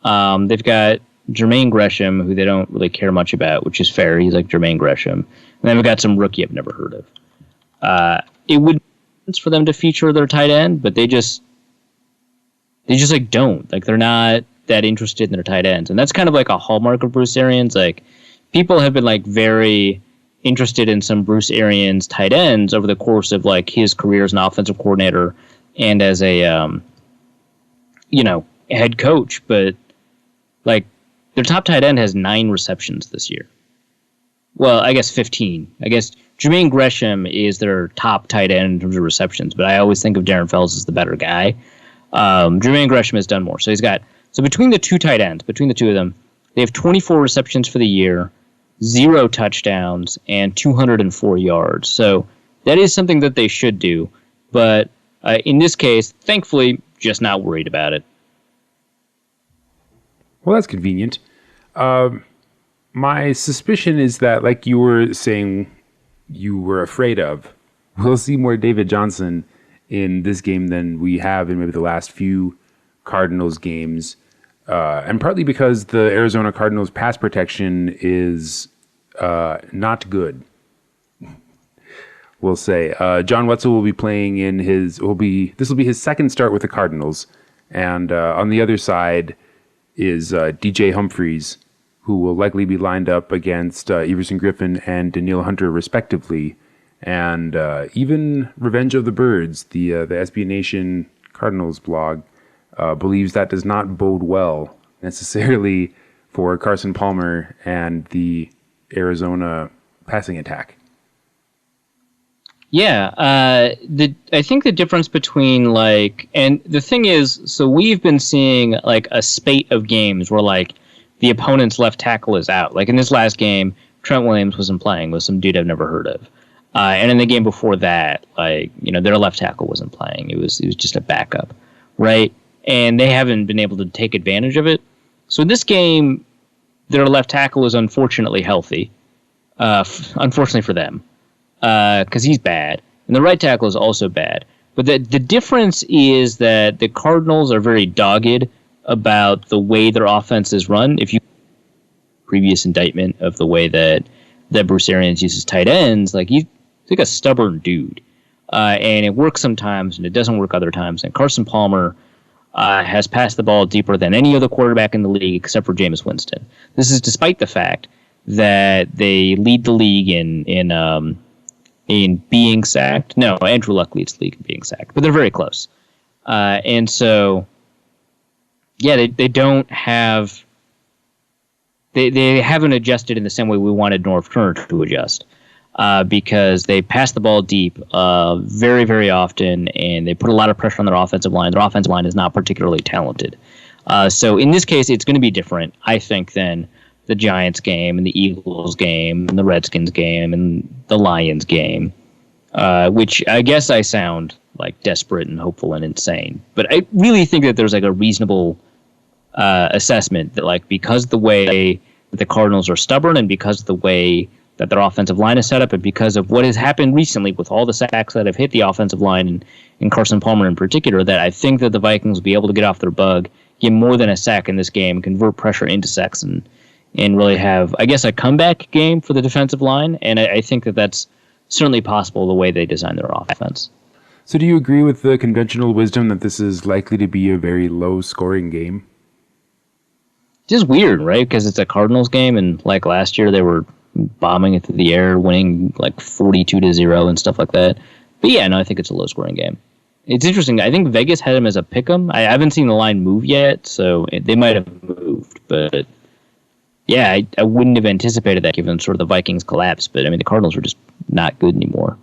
They've got Jermaine Gresham, who they don't really care much about, which is fair. He's like Jermaine Gresham. And then we've got some rookie I've never heard of. It would make sense for them to feature their tight end, but they just like don't. Like, they're not that interested in their tight ends. And that's kind of like a hallmark of Bruce Arians. Like, people have been like very interested in some Bruce Arians tight ends over the course of like his career as an offensive coordinator and as a head coach, but like their top tight end has 9 receptions this year. Well, I guess 15. I guess Jermaine Gresham is their top tight end in terms of receptions, but I always think of Darren Fells as the better guy. Jermaine Gresham has done more. So between the two tight ends, between the two of them, they have 24 receptions for the year, 0 touchdowns, and 204 yards. So that is something that they should do. But in this case, thankfully, just not worried about it. Well, that's convenient. My suspicion is that, like you were saying, you were afraid of, we'll see more David Johnson in this game than we have in maybe the last few Cardinals games. And partly because the Arizona Cardinals pass protection is not good. We'll say John Wetzel will be playing this will be his second start with the Cardinals. And on the other side is DJ Humphries, who will likely be lined up against Everson Griffin and Daniil Hunter, respectively. And even Revenge of the Birds, the SB Nation Cardinals blog, believes that does not bode well necessarily for Carson Palmer and the Arizona passing attack. Yeah, I think the difference between and the thing is, so we've been seeing like a spate of games where like the opponent's left tackle is out. Like in this last game, Trent Williams wasn't playing with some dude I've never heard of. And in the game before that, their left tackle wasn't playing. It was just a backup, right? And they haven't been able to take advantage of it. So in this game, their left tackle is unfortunately healthy. Unfortunately for them, because he's bad, and the right tackle is also bad. But the difference is that the Cardinals are very dogged about the way their offense is run. If you previous indictment of the way that Bruce Arians uses tight ends, like he's like a stubborn dude, and it works sometimes and it doesn't work other times. And Carson Palmer has passed the ball deeper than any other quarterback in the league except for Jameis Winston. This is despite the fact that they lead the league in being sacked. No, Andrew Luck leads the league in being sacked, but they're very close. And so, yeah, they don't have. They haven't adjusted in the same way we wanted Norv Turner to adjust, because they pass the ball deep very, very often, and they put a lot of pressure on their offensive line. Their offensive line is not particularly talented. So in this case, it's going to be different, I think, than the Giants game and the Eagles game and the Redskins game and the Lions game, which I guess I sound like desperate and hopeful and insane. But I really think that there's like a reasonable assessment that like because the way that the Cardinals are stubborn and because of the way that their offensive line is set up and because of what has happened recently with all the sacks that have hit the offensive line and Carson Palmer in particular, that I think that the Vikings will be able to get off their bug, get more than a sack in this game, convert pressure into sacks, and really have, I guess, a comeback game for the defensive line. And I think that that's certainly possible the way they design their offense. So do you agree with the conventional wisdom that this is likely to be a very low-scoring game? Just weird, right? Because it's a Cardinals game, and like last year, they were bombing it through the air, winning like 42-0 and stuff like that. But yeah, no, I think it's a low-scoring game. It's interesting. I think Vegas had them as a pick'em. I haven't seen the line move yet, so they might have moved. But yeah, I wouldn't have anticipated that given sort of the Vikings collapse. But I mean, the Cardinals are just not good anymore.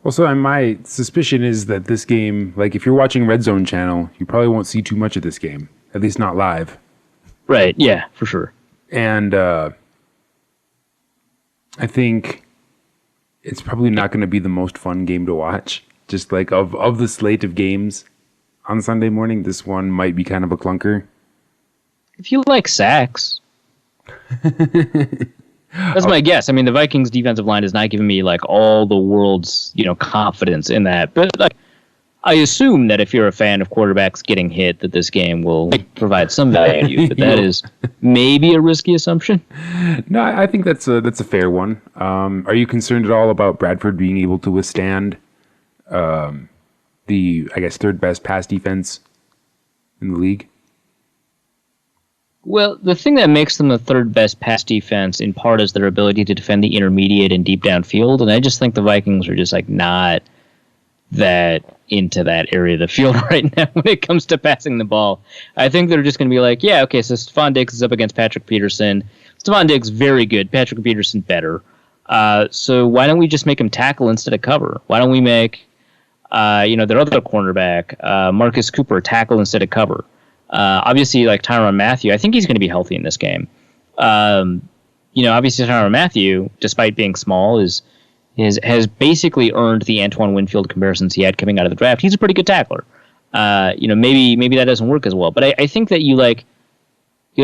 Well, so my suspicion is that this game, like if you're watching Red Zone channel, you probably won't see too much of this game, at least not live. Right, yeah, for sure. And I think it's probably not going to be the most fun game to watch. Just like of the slate of games on Sunday morning, this one might be kind of a clunker. If you like sacks. That's my guess. I mean, the Vikings defensive line has not given me like all the world's, confidence in that. But like, I assume that if you're a fan of quarterbacks getting hit, that this game will provide some value to you. But that is maybe a risky assumption. No, I think that's a fair one. Are you concerned at all about Bradford being able to withstand the, I guess, third best pass defense in the league? Well, the thing that makes them the third best pass defense in part is their ability to defend the intermediate and deep downfield. And I just think the Vikings are just like not that into that area of the field right now when it comes to passing the ball. I think they're just going to be like, yeah, okay, so Stephon Diggs is up against Patrick Peterson. Stephon Diggs, very good. Patrick Peterson, better. So why don't we just make him tackle instead of cover? Why don't we make, their other cornerback, Marcus Cooper, tackle instead of cover? Obviously, like Tyrann Mathieu, I think he's going to be healthy in this game. Obviously Tyrann Mathieu, despite being small, has basically earned the Antoine Winfield comparisons he had coming out of the draft. He's a pretty good tackler. Maybe that doesn't work as well, but I think that you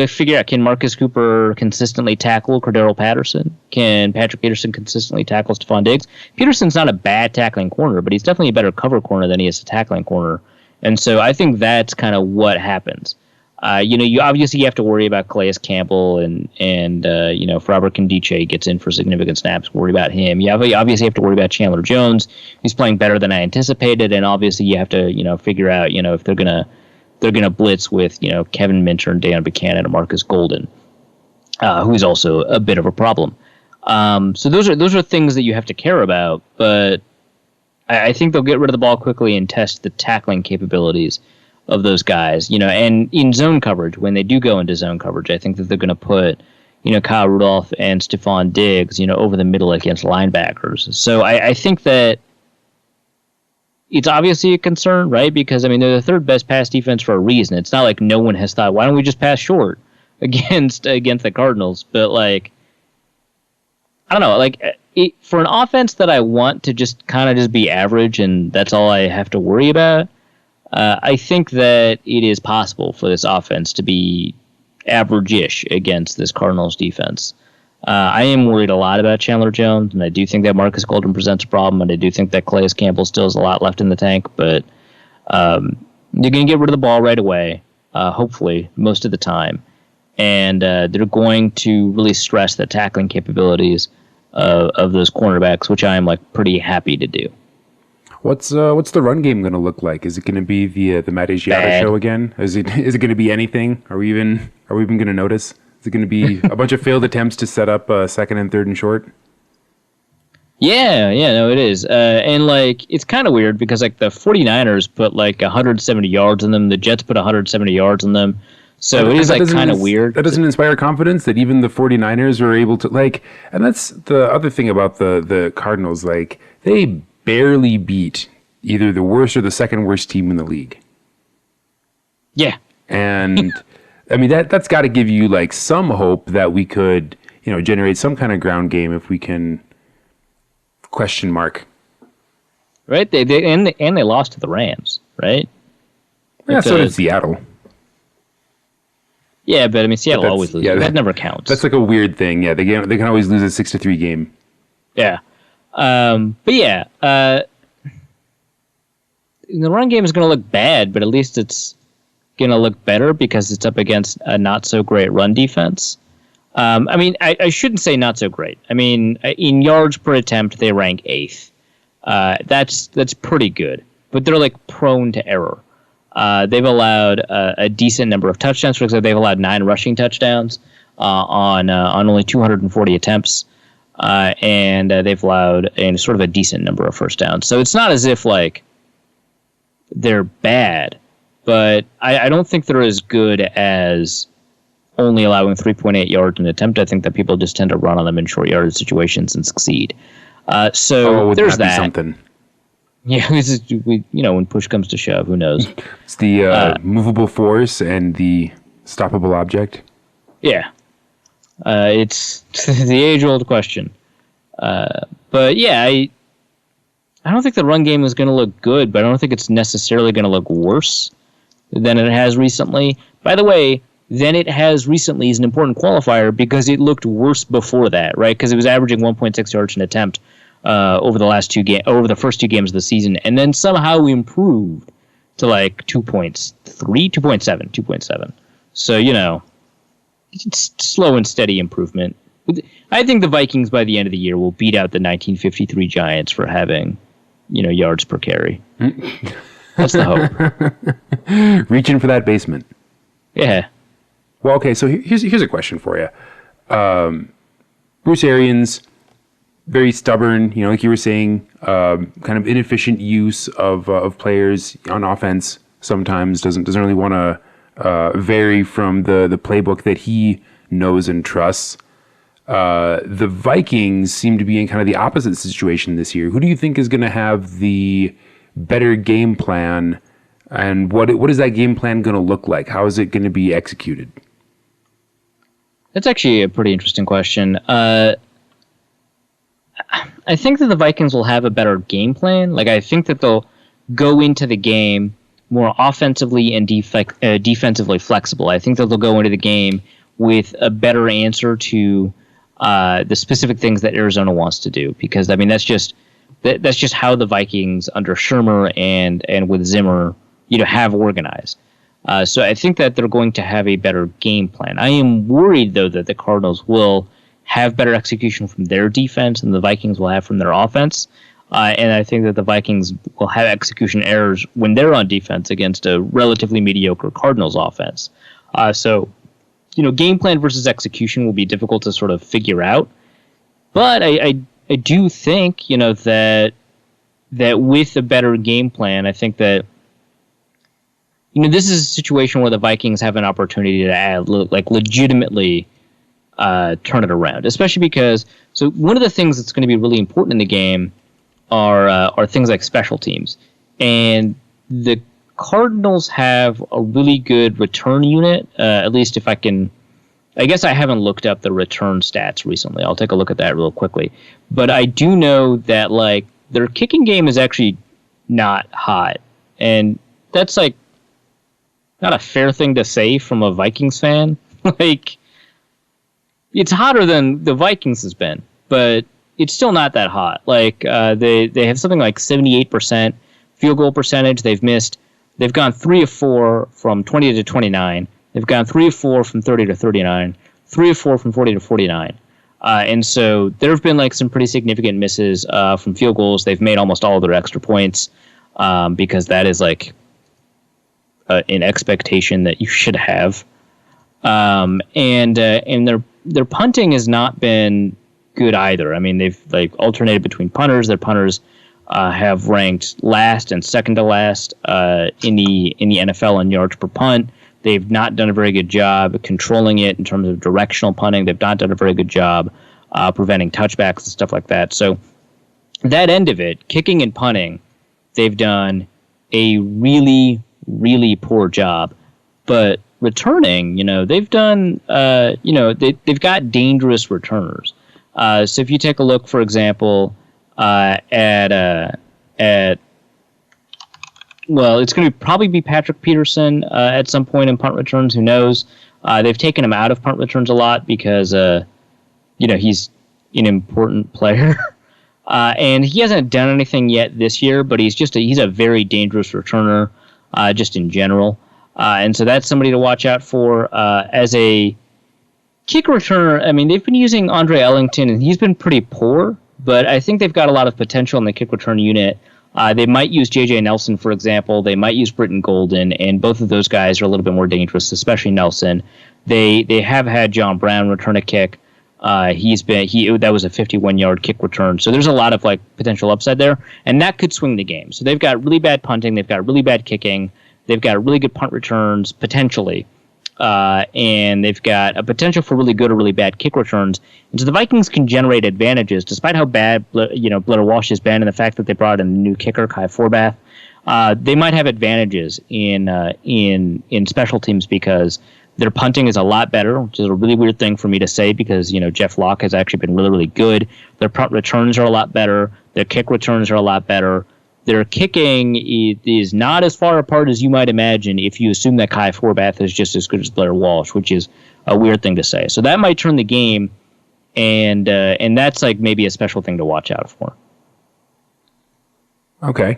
figure out, can Marcus Cooper consistently tackle Cordero Patterson? Can Patrick Peterson consistently tackle Stephon Diggs? Peterson's not a bad tackling corner, but he's definitely a better cover corner than he is a tackling corner. And so I think that's kind of what happens. You obviously have to worry about Calais Campbell and if Robert Nkemdiche gets in for significant snaps, worry about him. You obviously have to worry about Chandler Jones. He's playing better than I anticipated, and obviously you have to figure out if they're gonna blitz with Kevin Minter and Deion Buchanan and Marcus Golden, who's also a bit of a problem. So those are things that you have to care about, but I think they'll get rid of the ball quickly and test the tackling capabilities of those guys, and in zone coverage, when they do go into zone coverage, I think that they're going to put, Kyle Rudolph and Stephon Diggs, over the middle against linebackers. So I think that it's obviously a concern, right? Because, they're the third best pass defense for a reason. It's not like no one has thought, why don't we just pass short against the Cardinals? But, I don't know, for an offense that I want to just kind of just be average and that's all I have to worry about, I think that it is possible for this offense to be average-ish against this Cardinals defense. I am worried a lot about Chandler Jones, and I do think that Marcus Golden presents a problem, and I do think that Calais Campbell still has a lot left in the tank, but you're going to get rid of the ball right away, hopefully, most of the time. And they're going to really stress the tackling capabilities of those cornerbacks, which I am pretty happy to do. What's the run game going to look like? Is it going to be the Matt Asiata show again? Is it going to be anything? Are we even going to notice? Is it going to be a bunch of failed attempts to set up second and third and short? Yeah, no, it is. And it's kind of weird because the 49ers put 170 yards on them. The Jets put 170 yards on them. So it is kind of weird. That doesn't inspire confidence that even the 49ers are able to and that's the other thing about the Cardinals. They barely beat either the worst or the second worst team in the league. Yeah. And that's got to give you some hope that we could, generate some kind of ground game if we can question mark. Right? They lost to the Rams, right? Yeah, so did Seattle. Yeah, but Seattle always loses. Yeah, that never counts. That's a weird thing. Yeah, they can always lose a 6-3 game. Yeah. But yeah, the run game is going to look bad, but at least it's going to look better because it's up against a not so great run defense. I shouldn't say not so great. In yards per attempt, they rank 8th. That's pretty good, but they're prone to error. They've allowed a decent number of touchdowns. For example, they've allowed 9 rushing touchdowns on only 240 attempts. And they've allowed sort of a decent number of first downs. So it's not as if they're bad, but I don't think they're as good as only allowing 3.8 yards an attempt. I think that people just tend to run on them in short yardage situations and succeed. So there's that. Something. Yeah, when push comes to shove, who knows? It's the movable force and the stoppable object. Yeah. It's the age-old question. But yeah, I don't think the run game is going to look good, but I don't think it's necessarily going to look worse than it has recently. By the way, than it has recently is an important qualifier because it looked worse before that, right? Because it was averaging 1.6 yards an attempt over the first 2 games of the season, and then somehow improved to like 2.7. So, it's slow and steady improvement. I think the Vikings by the end of the year will beat out the 1953 Giants for having, yards per carry. That's the hope. Reaching for that basement. Yeah. Well, okay, so here's a question for you. Bruce Arians, very stubborn, like you were saying, kind of inefficient use of players on offense sometimes, doesn't really want to vary from the playbook that he knows and trusts. The Vikings seem to be in kind of the opposite situation this year. Who do you think is going to have the better game plan, and what is that game plan going to look like? How is it going to be executed? That's actually a pretty interesting question. I think that the Vikings will have a better game plan. Like, I think that they'll go into the game more offensively and defensively flexible. I think that they'll go into the game with a better answer to the specific things that Arizona wants to do. Because, I mean, that's just how the Vikings under Shermer and with Zimmer, have organized. So I think that they're going to have a better game plan. I am worried, though, that the Cardinals will have better execution from their defense than the Vikings will have from their offense. And I think that the Vikings will have execution errors when they're on defense against a relatively mediocre Cardinals offense. So, game plan versus execution will be difficult to sort of figure out. But I do think, that with a better game plan, I think that this is a situation where the Vikings have an opportunity to legitimately turn it around, especially because one of the things that's going to be really important in the game are things like special teams, and the Cardinals have a really good return unit. At least if I can, I guess I haven't looked up the return stats recently. I'll take a look at that real quickly, but I do know that their kicking game is actually not hot, and that's not a fair thing to say from a Vikings fan. It's hotter than the Vikings has been, but it's still not that hot. They have something like 78% field goal percentage. They've gone 3 of 4 from 20 to 29. They've gone 3 of 4 from 30 to 39, 3 of 4 from 40 to 49. And so there have been some pretty significant misses from field goals. They've made almost all of their extra points because that is an expectation that you should have. And their punting has not been good either. I mean, they've alternated between punters. Their punters have ranked last and second to last in the NFL in yards per punt. They've not done a very good job controlling it in terms of directional punting. They've not done a very good job preventing touchbacks and stuff like that. So that end of it, kicking and punting, they've done a really, really poor job. But returning, they've done, they've got dangerous returners. So if you take a look, for example, it's going to probably be Patrick Peterson at some point in punt returns. Who knows? They've taken him out of punt returns a lot because, he's an important player. And he hasn't done anything yet this year, but he's a very dangerous returner just in general. And so that's somebody to watch out for. As a kick returner, I mean, they've been using Andre Ellington, and he's been pretty poor, but I think they've got a lot of potential in the kick return unit. They might use J.J. Nelson, for example. They might use Britton Golden, and both of those guys are a little bit more dangerous, especially Nelson. They have had John Brown return a kick. That was a 51-yard kick return. So there's a lot of potential upside there, and that could swing the game. So they've got really bad punting, they've got really bad kicking, they've got really good punt returns potentially, and they've got a potential for really good or really bad kick returns. And so the Vikings can generate advantages, despite how bad Blair Walsh has been, and the fact that they brought in a new kicker, Kai Forbath. They might have advantages in special teams because their punting is a lot better, which is a really weird thing for me to say because Jeff Locke has actually been really, really good. Their punt returns are a lot better. Their kick returns are a lot better. Their kicking is not as far apart as you might imagine if you assume that Kai Forbath is just as good as Blair Walsh, which is a weird thing to say. So that might turn the game, and that's like maybe a special thing to watch out for. Okay,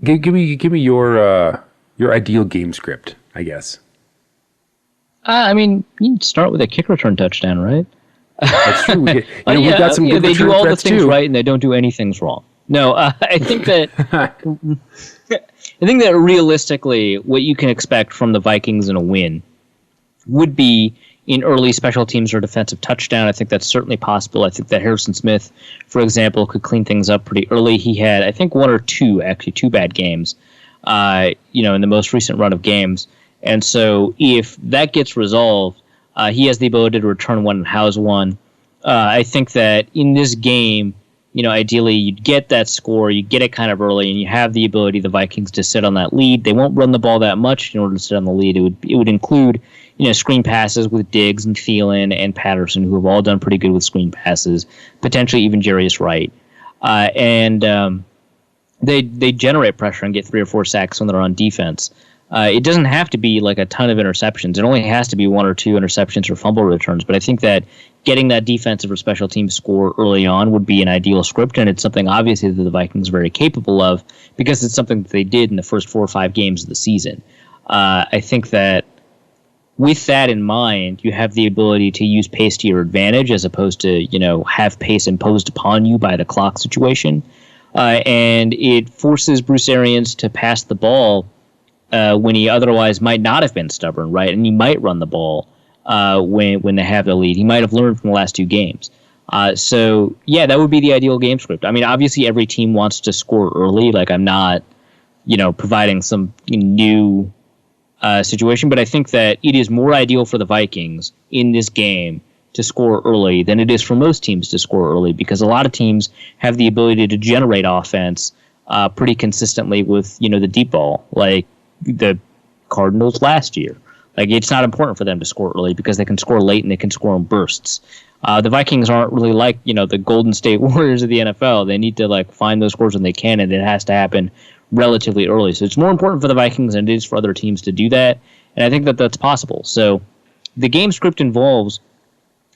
give me your ideal game script, I guess. I mean, you start with a kick return touchdown, right? That's true. We've got some good they do all the things too. right, and they don't do any things wrong. No, I think that realistically, what you can expect from the Vikings in a win would be in early special teams or defensive touchdown. I think that's certainly possible. I think that Harrison Smith, for example, could clean things up pretty early. He had, I think, two bad games, in the most recent run of games. And so if that gets resolved, he has the ability to return one and house one. I think that in this game, ideally you'd get that score, you get it kind of early, and you have the ability, the Vikings, to sit on that lead. They won't run the ball that much in order to sit on the lead. It would include, screen passes with Diggs and Thielen and Patterson, who have all done pretty good with screen passes, potentially even Jarius Wright. They generate pressure and get 3 or 4 sacks when they're on defense. It doesn't have to be like a ton of interceptions. It only has to be 1 or 2 interceptions or fumble returns. But I think that getting that defensive or special team score early on would be an ideal script, and it's something obviously that the Vikings are very capable of because it's something that they did in the first 4 or 5 games of the season. I think that with that in mind, you have the ability to use pace to your advantage as opposed to, have pace imposed upon you by the clock situation. And it forces Bruce Arians to pass the ball when he otherwise might not have been stubborn, right? And he might run the ball when they have the lead. He might have learned from the last 2 games. So, that would be the ideal game script. I mean, obviously every team wants to score early. Like, I'm not, providing some new situation, but I think that it is more ideal for the Vikings in this game to score early than it is for most teams to score early, because a lot of teams have the ability to generate offense pretty consistently with, the deep ball, like the Cardinals last year. Like, it's not important for them to score early because they can score late and they can score in bursts. The Vikings aren't really like, the Golden State Warriors of the NFL. They need to find those scores when they can, and it has to happen relatively early. So it's more important for the Vikings than it is for other teams to do that, and I think that that's possible. So the game script involves,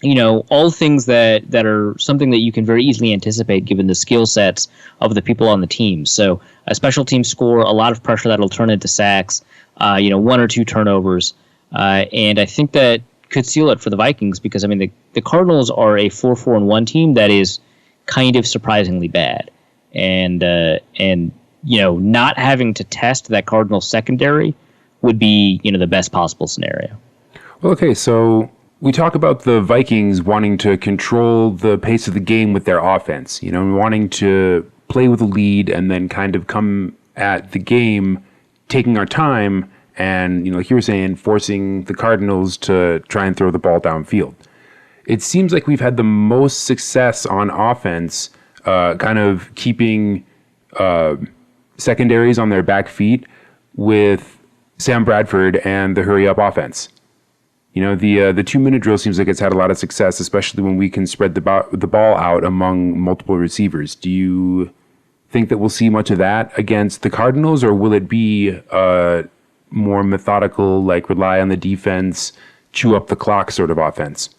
all things that are something that you can very easily anticipate given the skill sets of the people on the team. So a special team score, a lot of pressure that'll turn into sacks, 1 or 2 turnovers, and I think that could seal it for the Vikings because, I mean, the Cardinals are a 4-4-1 team that is kind of surprisingly bad, and not having to test that Cardinals secondary would be, the best possible scenario. Well, okay, so we talk about the Vikings wanting to control the pace of the game with their offense, wanting to play with a lead and then kind of come at the game taking our time and, like you were saying, forcing the Cardinals to try and throw the ball downfield. It seems like we've had the most success on offense kind of keeping secondaries on their back feet with Sam Bradford and the hurry-up offense. The 2-minute drill seems like it's had a lot of success, especially when we can spread the ball out among multiple receivers. Do you think that we'll see much of that against the Cardinals, or will it be more methodical, rely on the defense, chew up the clock sort of offense?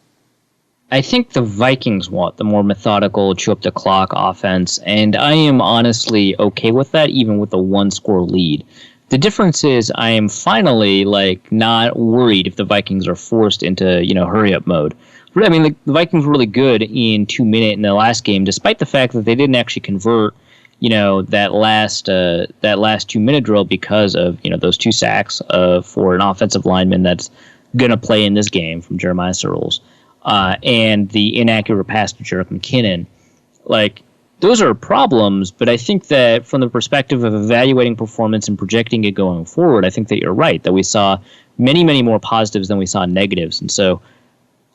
I think the Vikings want the more methodical, chew up the clock offense, and I am honestly okay with that, even with a 1-score lead. The difference is I am finally not worried if the Vikings are forced into hurry up mode. I mean, the Vikings were really good in 2-minute in the last game, despite the fact that they didn't actually convert that last 2-minute drill because of those 2 sacks for an offensive lineman that's going to play in this game from Jeremiah Searles, and the inaccurate pass to Jerick McKinnon. Those are problems, but I think that from the perspective of evaluating performance and projecting it going forward, I think that you're right, that we saw many, many more positives than we saw negatives. And so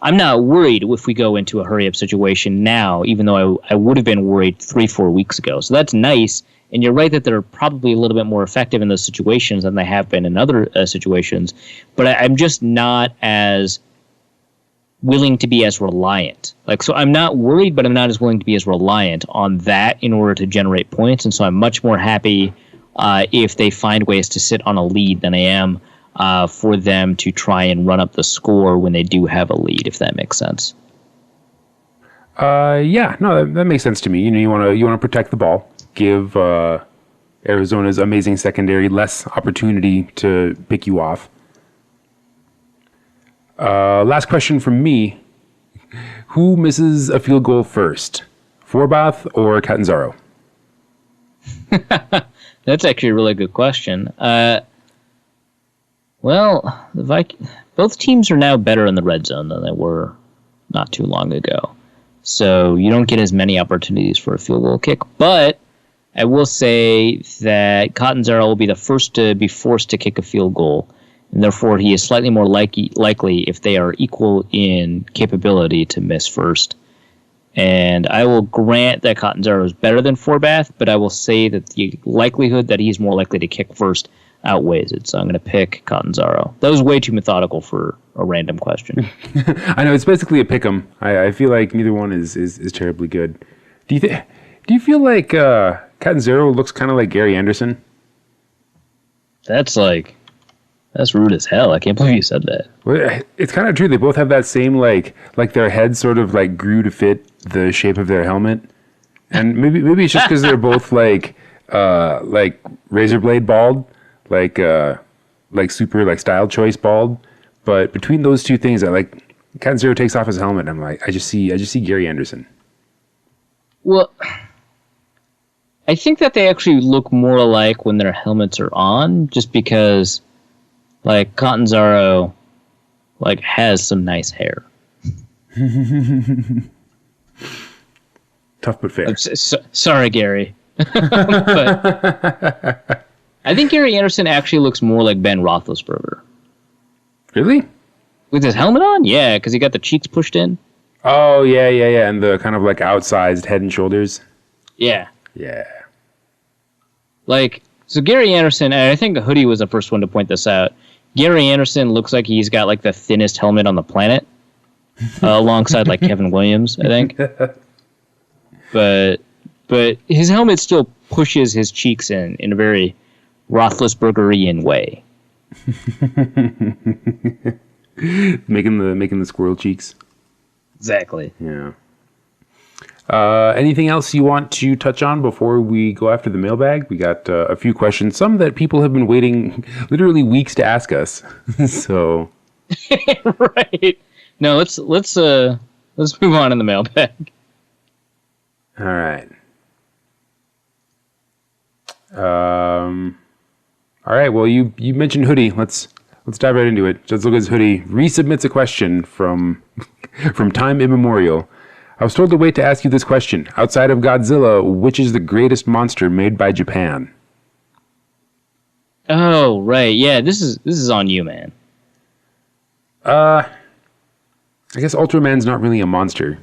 I'm not worried if we go into a hurry-up situation now, even though I would have been worried 3-4 weeks ago. So that's nice, and you're right that they're probably a little bit more effective in those situations than they have been in other situations, but I'm just not as willing to be as reliant. Like, so I'm not worried, but I'm not as willing to be as reliant on that in order to generate points. And so I'm much more happy if they find ways to sit on a lead than I am for them to try and run up the score when they do have a lead, if that makes sense. Yeah, no, that makes sense to me. You know, you want to protect the ball, give Arizona's amazing secondary less opportunity to pick you off. Last question from me. Who misses a field goal first? Forbath or Catanzaro? That's actually a really good question. Well, both teams are now better in the red zone than they were not too long ago. So you don't get as many opportunities for a field goal kick. But I will say that Catanzaro will be the first to be forced to kick a field goal. And therefore, he is slightly more likely, if they are equal in capability, to miss first. And I will grant that Catanzaro is better than Forbath, but I will say that the likelihood that he's more likely to kick first outweighs it. So I'm going to pick Catanzaro. That was way too methodical for a random question. I know, it's basically a pick 'em. I feel like neither one is terribly good. Do you feel like Catanzaro looks kind of like Gary Anderson? That's rude as hell. I can't believe you said that. Well, it's kind of true. They both have that same like their heads sort of like grew to fit the shape of their helmet, and maybe it's just because they're both like razor blade bald, like super like style choice bald. But between those two things, I like Catanzaro takes off his helmet, and I'm like, I just see Gary Anderson. Well, I think that they actually look more alike when their helmets are on, just because. Like, Catanzaro, has some nice hair. Tough but fair. Sorry, Gary. But I think Gary Anderson actually looks more like Ben Roethlisberger. Really? With his helmet on? Yeah, because he got the cheeks pushed in. Oh, yeah. And the kind of like outsized head and shoulders. Yeah. Yeah. So Gary Anderson, and I think Hoodie was the first one to point this out, Gary Anderson looks like he's got the thinnest helmet on the planet, alongside Kevin Williams, I think. But his helmet still pushes his cheeks in a very Roethlisbergerian way. making the squirrel cheeks. Exactly. Yeah. Anything else you want to touch on before we go after the mailbag? We got a few questions, some that people have been waiting literally weeks to ask us. So, right? No, let's move on in the mailbag. All right. All right. Well, you mentioned Hoodie. Let's dive right into it. Just look at Hoodie resubmits a question from time immemorial. I was told to wait to ask you this question. Outside of Godzilla, which is the greatest monster made by Japan? Oh, right. Yeah, this is on you, man. I guess Ultraman's not really a monster.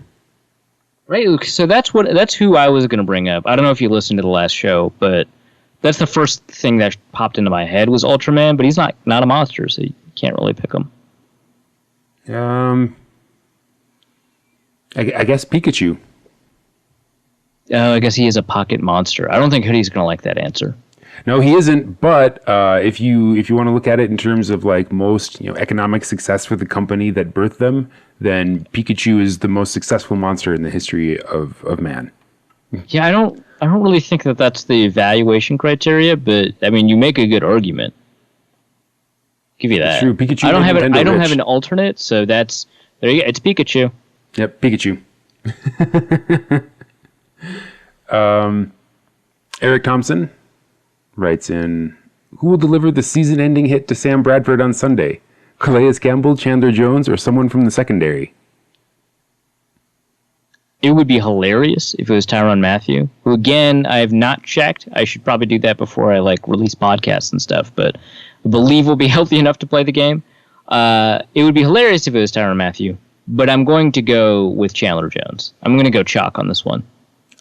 Right. So that's who I was going to bring up. I don't know if you listened to the last show, but that's the first thing that popped into my head was Ultraman, but he's not a monster, so you can't really pick him. I guess Pikachu. Oh, I guess he is a pocket monster. I don't think Hoodie's going to like that answer. No, he isn't. But if you want to look at it in terms of most economic success for the company that birthed them, then Pikachu is the most successful monster in the history of man. Yeah, I don't really think that that's the evaluation criteria, but I mean, you make a good argument. Give you that. It's true. Pikachu. I don't have an alternate, so that's there. You go. It's Pikachu. Yep, Pikachu. Eric Thompson writes in, who will deliver the season-ending hit to Sam Bradford on Sunday? Calais Campbell, Chandler Jones, or someone from the secondary? It would be hilarious if it was Tyrann Mathieu, who, again, I have not checked. I should probably do that before I release podcasts and stuff, but I believe we'll be healthy enough to play the game. It would be hilarious if it was Tyrann Mathieu. But I'm going to go with Chandler Jones. I'm going to go chalk on this one.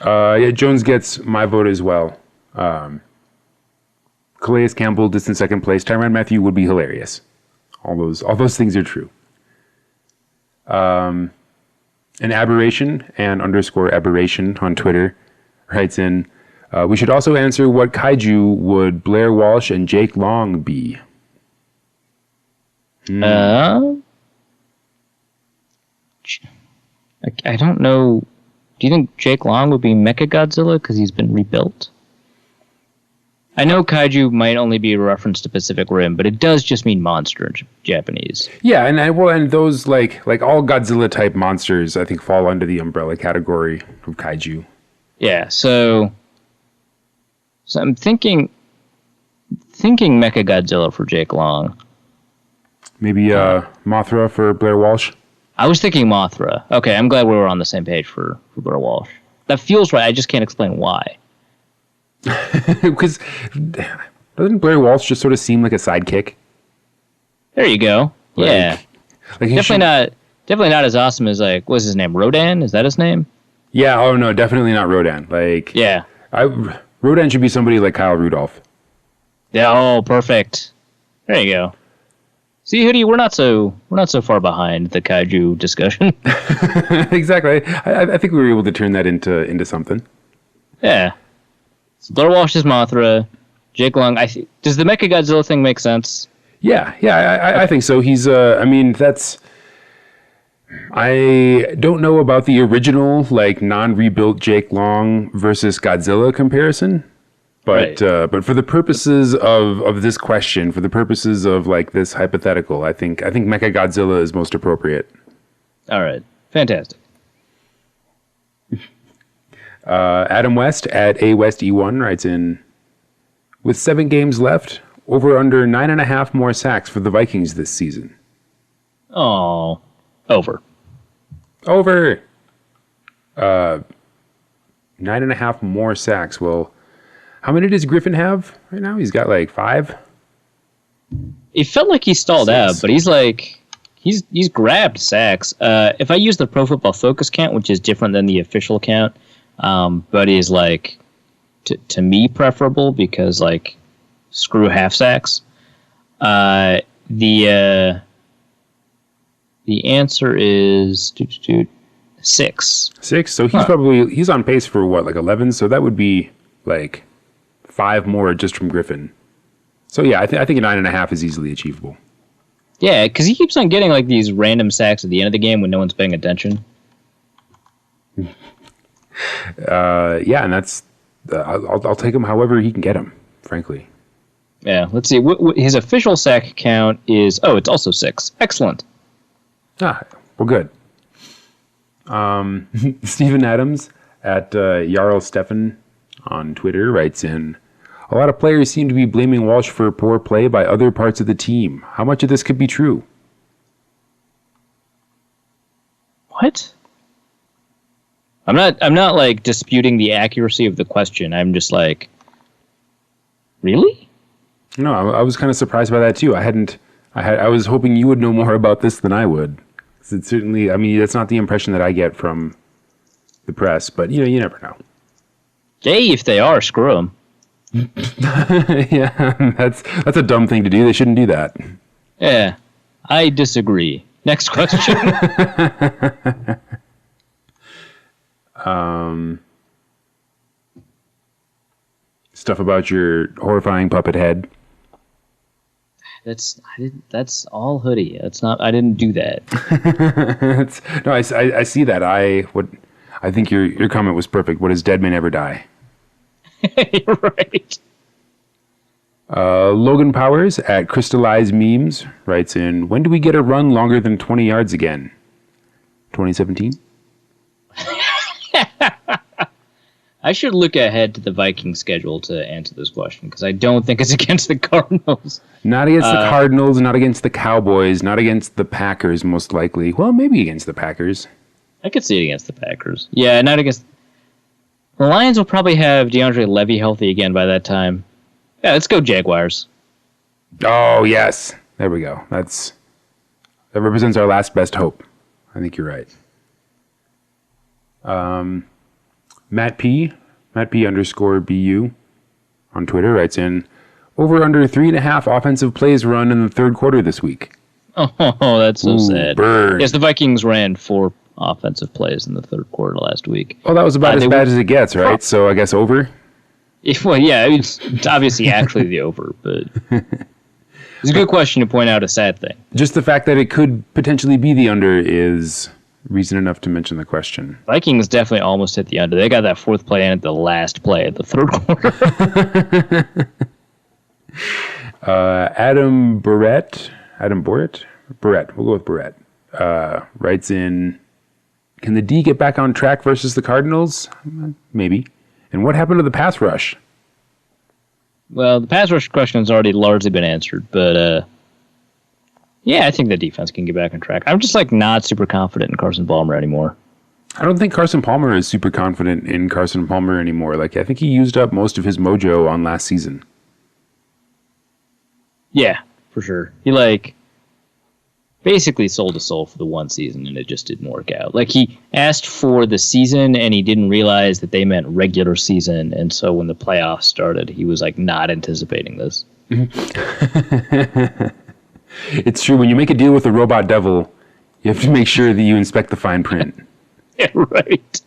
Yeah, Jones gets my vote as well. Calais Campbell, distant second place. Tyrann Mathieu would be hilarious. All those things are true. An aberration and underscore aberration on Twitter writes in, we should also answer what kaiju would Blair Walsh and Jake Long be? I don't know. Do you think Jake Long would be Mechagodzilla because he's been rebuilt? I know kaiju might only be a reference to Pacific Rim, but it does just mean monster in Japanese. Yeah, and those like all Godzilla type monsters, I think, fall under the umbrella category of kaiju. Yeah, so I'm thinking Mechagodzilla for Jake Long. Maybe Mothra for Blair Walsh. I was thinking Mothra. Okay, I'm glad we were on the same page for Blair Walsh. That feels right. I just can't explain why. Because doesn't Blair Walsh just sort of seem like a sidekick? There you go. Yeah, definitely not as awesome as what's his name? Rodan? Is that his name? Yeah. Oh no, definitely not Rodan. Yeah, Rodan should be somebody like Kyle Rudolph. Yeah. Oh, perfect. There you go. See, Hoodie, we're not so far behind the kaiju discussion. Exactly. I think we were able to turn that into something. Yeah. So Blair Walsh is Mothra. Jake Long. Does the Mechagodzilla thing make sense? Yeah. I think so. He's. I don't know about the original non-rebuilt Jake Long versus Godzilla comparison, but right. But for the purposes of this question, for the purposes of this hypothetical, I think Mechagodzilla is most appropriate. All right. Fantastic. Adam West at AWestE1 writes in, with 7 games left, over under 9.5 more sacks for the Vikings this season. Oh, over. 9.5 more sacks. Well, how many does Griffin have right now? He's got 5. It felt like he stalled 6. out, but he's grabbed sacks. If I use the Pro Football Focus count, which is different than the official count, but is to me preferable because screw half sacks. The answer is 6. 6. So he's on pace for 11. So that would be 5 more just from Griffin. So yeah, I think a 9.5 is easily achievable. Yeah, because he keeps on getting these random sacks at the end of the game when no one's paying attention. Yeah, and that's I'll take him however he can get him, frankly. Yeah, let's see. His official sack count is it's also 6. Excellent. Well, good. Stephen Adams at Jarl Stefan on Twitter writes in, a lot of players seem to be blaming Walsh for poor play by other parts of the team. How much of this could be true? What? I'm not disputing the accuracy of the question. I'm just really? No, I was kind of surprised by that too. I was hoping you would know more about this than I would. It certainly, that's not the impression that I get from the press, but you never know. Hey, if they are, screw them. Yeah, that's a dumb thing to do. They shouldn't do that. Yeah, I disagree. Next question. Stuff about your horrifying puppet head. That's all Hoodie. That's not. I didn't do that. No, I see that. I think your comment was perfect. What is dead may never die. You're right. Logan Powers at Crystallized Memes writes in, when do we get a run longer than 20 yards again? 2017? I should look ahead to the Viking schedule to answer this question because I don't think it's against the Cardinals. Not against the Cardinals, not against the Cowboys, not against the Packers, most likely. Well, maybe against the Packers. I could see it against the Packers. Yeah, not against... The Lions will probably have DeAndre Levy healthy again by that time. Yeah, let's go Jaguars. Oh, yes. There we go. That represents our last best hope. I think you're right. Matt P _BU on Twitter writes in, over under 3.5 offensive plays run in the third quarter this week. Oh, that's so sad. Burn. Yes, the Vikings ran 4 offensive plays in the third quarter last week. Well, that was about as bad as it gets, right? So I guess over? Well, yeah, it's obviously actually the over, but it's a good question to point out a sad thing. Just the fact that it could potentially be the under is reason enough to mention the question. Vikings definitely almost hit the under. They got that 4th play in at the last play of the third quarter. Adam Barrett, we'll go with Barrett, writes in, can the D get back on track versus the Cardinals? Maybe. And what happened to the pass rush? Well, the pass rush question has already largely been answered, but yeah, I think the defense can get back on track. I'm just not super confident in Carson Palmer anymore. I don't think Carson Palmer is super confident in Carson Palmer anymore. I think he used up most of his mojo on last season. Yeah, for sure. He basically sold his soul for the one season, and it just didn't work out. He asked for the season, and he didn't realize that they meant regular season, and so when the playoffs started, he was not anticipating this. It's true. When you make a deal with the robot devil, you have to make sure that you inspect the fine print. Yeah, right.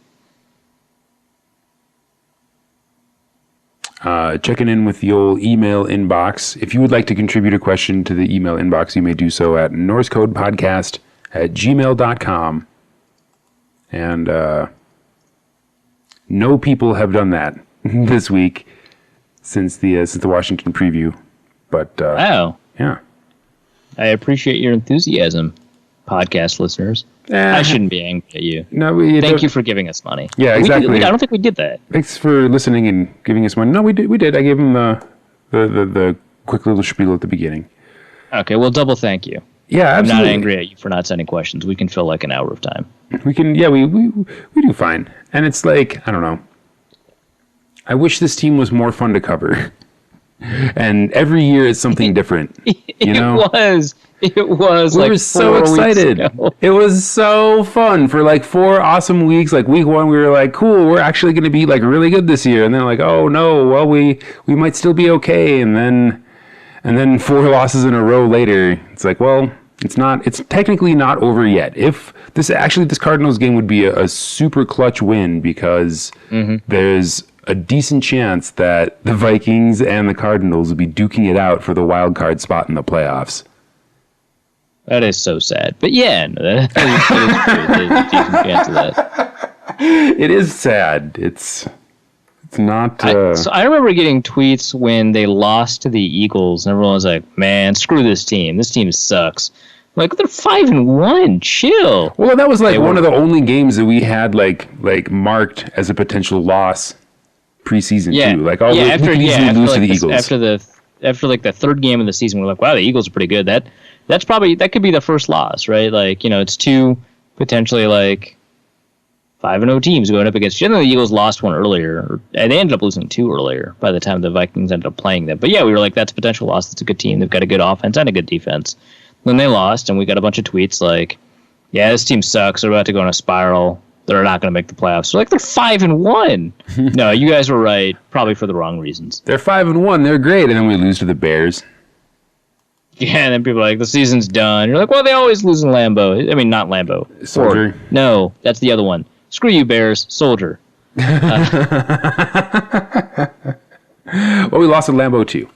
Checking in with the old email inbox. If you would like to contribute a question to the email inbox, you may do so at norsecodepodcast@gmail.com. And no people have done that this week since the Washington preview. But wow. Yeah. I appreciate your enthusiasm, podcast listeners. I shouldn't be angry at you. No, Thank you for giving us money. Yeah, exactly. I don't think we did that. Thanks for listening and giving us money. No, we did. We did. I gave him the quick little spiel at the beginning. Okay, well, double thank you. Yeah, absolutely. I'm not angry at you for not sending questions. We can fill an hour of time. We can. Yeah, we do fine. And it's I don't know. I wish this team was more fun to cover. And every year it's something different. You know? It was. We were so excited. It was so fun for 4 awesome weeks. Week 1, we were cool, we're actually going to be really good this year. And then oh no, well we might still be okay. And then 4 losses in a row later, it's well, it's technically not over yet. If this Cardinals game would be a super clutch win because there's a decent chance that the Vikings and the Cardinals will be duking it out for the wild card spot in the playoffs. That is so sad. But yeah, that is true. There's a decent chance of that. It is sad. It's not... So I remember getting tweets when they lost to the Eagles, and everyone was like, man, screw this team. This team sucks. They're 5-1. Chill. Well, that was one of the only games that we had marked as a potential loss preseason too. After lose to the Eagles. After the third game of the season, we're wow, the Eagles are pretty good. That could be the first loss, right? It's 2 potentially 5-0 teams going up against. Generally, the Eagles lost one earlier, and they ended up losing 2 earlier by the time the Vikings ended up playing them. But yeah, we were that's a potential loss. That's a good team. They've got a good offense and a good defense. Then they lost, and we got a bunch of tweets yeah, this team sucks. They're about to go on a spiral. They're not going to make the playoffs. So they're 5-1. No, you guys were right. Probably for the wrong reasons. They're 5-1. They're great, and then we lose to the Bears. Yeah, and then people are the season's done. You're well, they always lose in Lambeau. I mean, not Lambeau. Soldier. No, that's the other one. Screw you, Bears. Soldier. Well, we lost at Lambeau too.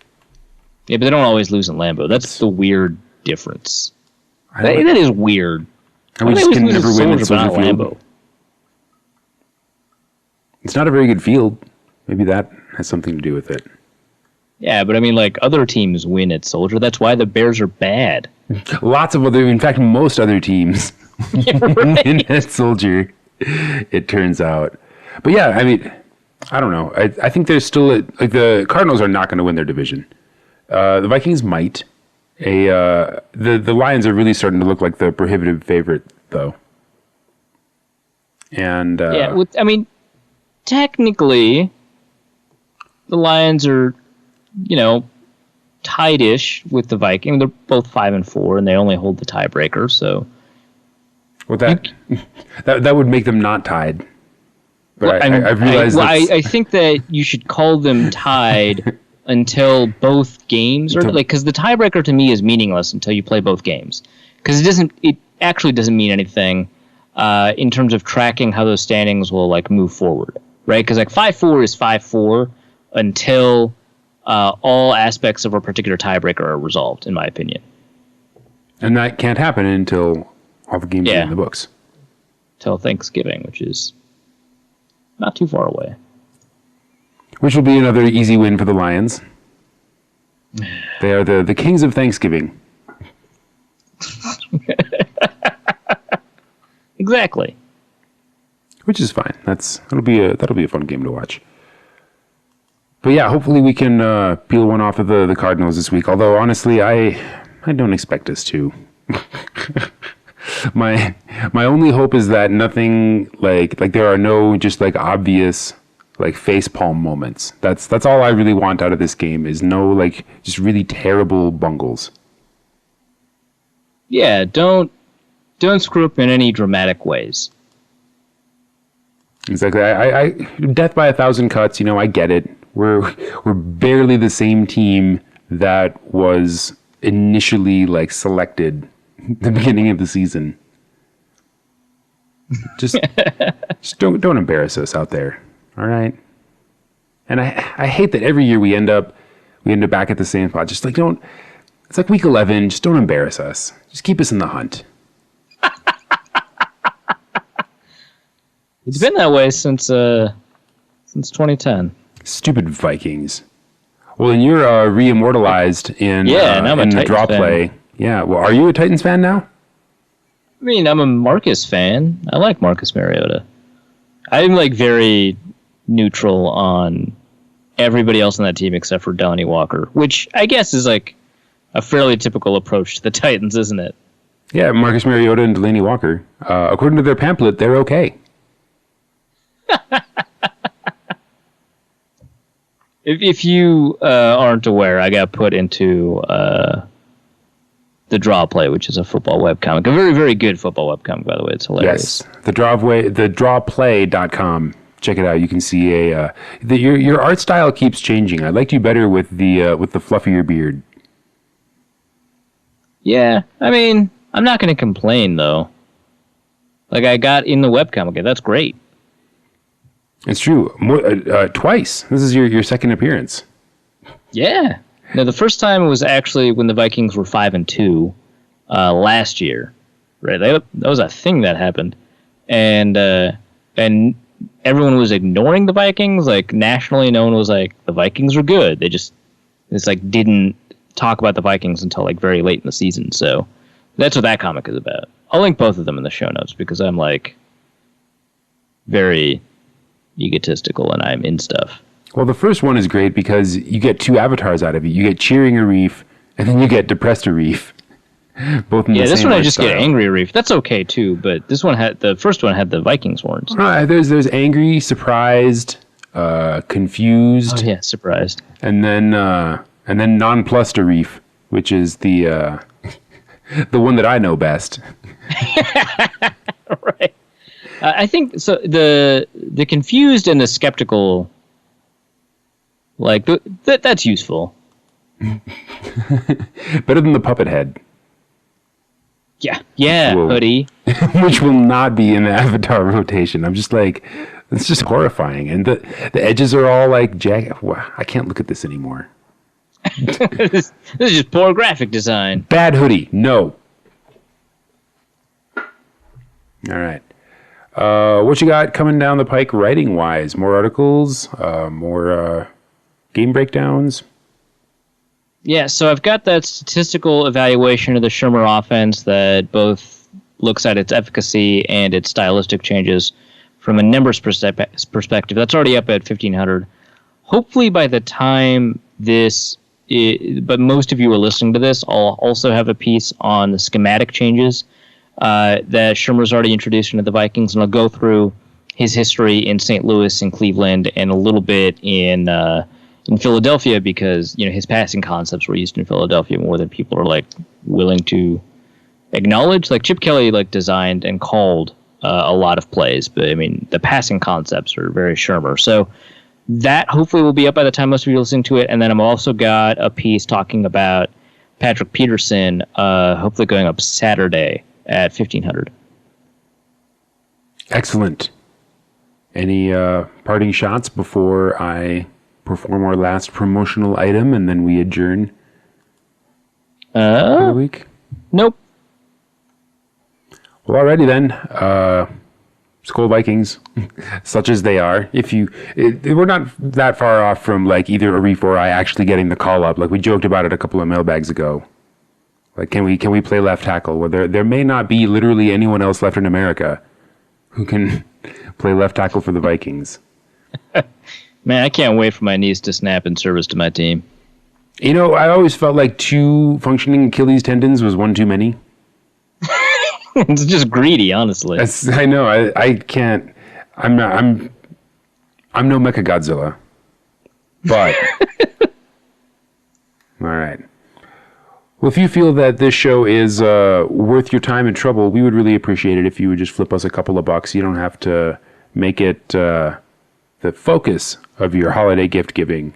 Yeah, but they don't always lose in Lambeau. That's the weird difference. That is weird. And we just can never win at Soldier Field. Lambeau. It's not a very good field. Maybe that has something to do with it. Yeah, but I mean, other teams win at Soldier. That's why the Bears are bad. In fact, most other teams win at Soldier, it turns out. But yeah, I mean, I don't know. I think there's still the Cardinals are not going to win their division. The Vikings might. The Lions are really starting to look like the prohibitive favorite, though. And yeah, I mean, technically, the Lions are, tied-ish with the Vikings. They're both 5-4, and they only hold the tiebreaker. So, well, that would make them not tied. But I realize I think that you should call them tied until both games are like, because the tiebreaker to me is meaningless until you play both games, because it actually doesn't mean anything in terms of tracking how those standings will like move forward, right? Because like 5-4 is 5-4 until all aspects of a particular tiebreaker are resolved, in my opinion. And that can't happen until all the games are in the books. Till Thanksgiving, which is not too far away. Which will be another easy win for the Lions. They are the kings of Thanksgiving. Exactly. Which is fine. That'll be a fun game to watch. But yeah, hopefully we can peel one off of the Cardinals this week. Although honestly, I don't expect us to. My only hope is that nothing like there are no just like obvious like facepalm moments. That's all I really want out of this game, is no like just really terrible bungles. Yeah, don't screw up in any dramatic ways. Exactly. I death by 1,000 cuts, I get it. We're barely the same team that was initially like selected at the beginning of the season. Just don't embarrass us out there. All right. And I hate that every year we end up back at the same spot. Just like it's like week 11, just don't embarrass us. Just keep us in the hunt. It's been that way since 2010. Stupid Vikings. Well, and you're re-immortalized in the draw play. Yeah. Well, are you a Titans fan now? I mean, I'm a Marcus fan. I like Marcus Mariota. I'm like very neutral on everybody else on that team except for Delaney Walker, which I guess is like a fairly typical approach to the Titans, isn't it? Yeah, Marcus Mariota and Delaney Walker. According to their pamphlet, they're okay. If you aren't aware, I got put into the Draw Play, which is a football webcomic. A very, very good football webcomic, by the way. It's hilarious. Yes, thedrawplay.com. Check it out. You can see your art style keeps changing. I liked you better with the fluffier beard. Yeah, I mean, I'm not going to complain though. Like I got in the webcomic. Okay, that's great. It's true. Twice. This is your second appearance. Yeah. No, the first time was actually when the Vikings were 5-2 last year. Right, that was a thing that happened, and everyone was ignoring the Vikings. Like nationally, no one was like the Vikings were good. They just like didn't talk about the Vikings until like very late in the season. So that's what that comic is about. I'll link both of them in the show notes because I'm like very egotistical and I'm in stuff. Well, the first one is great because you get two avatars out of it. You get cheering Arif, and then you get depressed Arif. Both in the same this one I just style. get angry Arif. That's okay too, but this one the first one had the Vikings horns. There's angry, surprised, confused. Oh yeah, surprised. And then nonplussed Arif, which is the the one that I know best. Right. I think so. The confused and the skeptical, like that's useful. Better than the puppet head. Yeah, hoodie. Which will not be in the avatar rotation. I'm just like, it's just horrifying, and the edges are all like I can't look at this anymore. This is just poor graphic design. Bad hoodie. No. All right. What you got coming down the pike writing-wise? More articles? More game breakdowns? Yeah, so I've got that statistical evaluation of the Shermer offense that both looks at its efficacy and its stylistic changes from a numbers perspective. That's already up at 1,500. Hopefully by the time but most of you are listening to this, I'll also have a piece on the schematic changes that Shermer's already introduced into the Vikings, and I'll go through his history in St. Louis and Cleveland and a little bit in Philadelphia because his passing concepts were used in Philadelphia more than people are like willing to acknowledge. Like Chip Kelly designed and called a lot of plays, but I mean the passing concepts are very Shermer. So that hopefully will be up by the time most of you are listening to it. And then I've also got a piece talking about Patrick Peterson, hopefully going up Saturday at 1500. Excellent. Any parting shots before I perform our last promotional item and then we adjourn for the week? Nope. Well, alrighty then. Skol Vikings, such as they are. We're not that far off from like either Arif or I actually getting the call up. Like we joked about it a couple of mailbags ago. Like, can we play left tackle? Well, there may not be literally anyone else left in America who can play left tackle for the Vikings. Man, I can't wait for my knees to snap in service to my team. You know, I always felt like 2 functioning Achilles tendons was one too many. It's just greedy, honestly. I know. I can't. I'm no Mecha Godzilla. But all right. Well, if you feel that this show is worth your time and trouble, we would really appreciate it if you would just flip us a couple of bucks. You don't have to make it the focus of your holiday gift giving,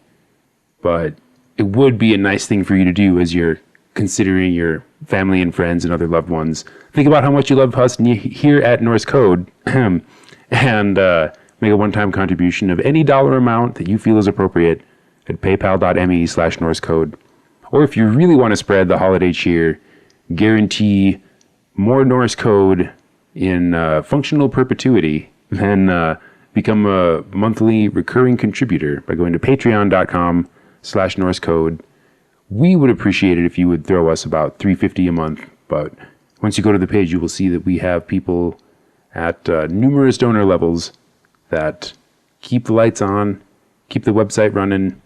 but it would be a nice thing for you to do as you're considering your family and friends and other loved ones. Think about how much you love us here at Norse Code and make a one-time contribution of any dollar amount that you feel is appropriate at paypal.me/NorseCode. Or if you really want to spread the holiday cheer, guarantee more Norse Code in functional perpetuity, then become a monthly recurring contributor by going to patreon.com/NorseCode. We would appreciate it if you would throw us about $3.50 a month, but once you go to the page, you will see that we have people at numerous donor levels that keep the lights on, keep the website running,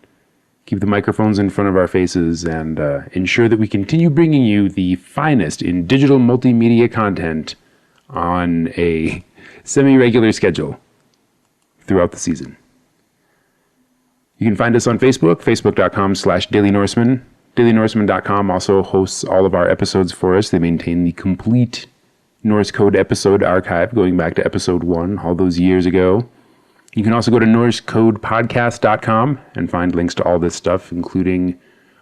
keep the microphones in front of our faces, and ensure that we continue bringing you the finest in digital multimedia content on a semi-regular schedule throughout the season. You can find us on Facebook, facebook.com/Daily Norseman. DailyNorseman.com also hosts all of our episodes for us. They maintain the complete Norse Code episode archive going back to episode 1 all those years ago. You can also go to NorseCodePodcast.com and find links to all this stuff, including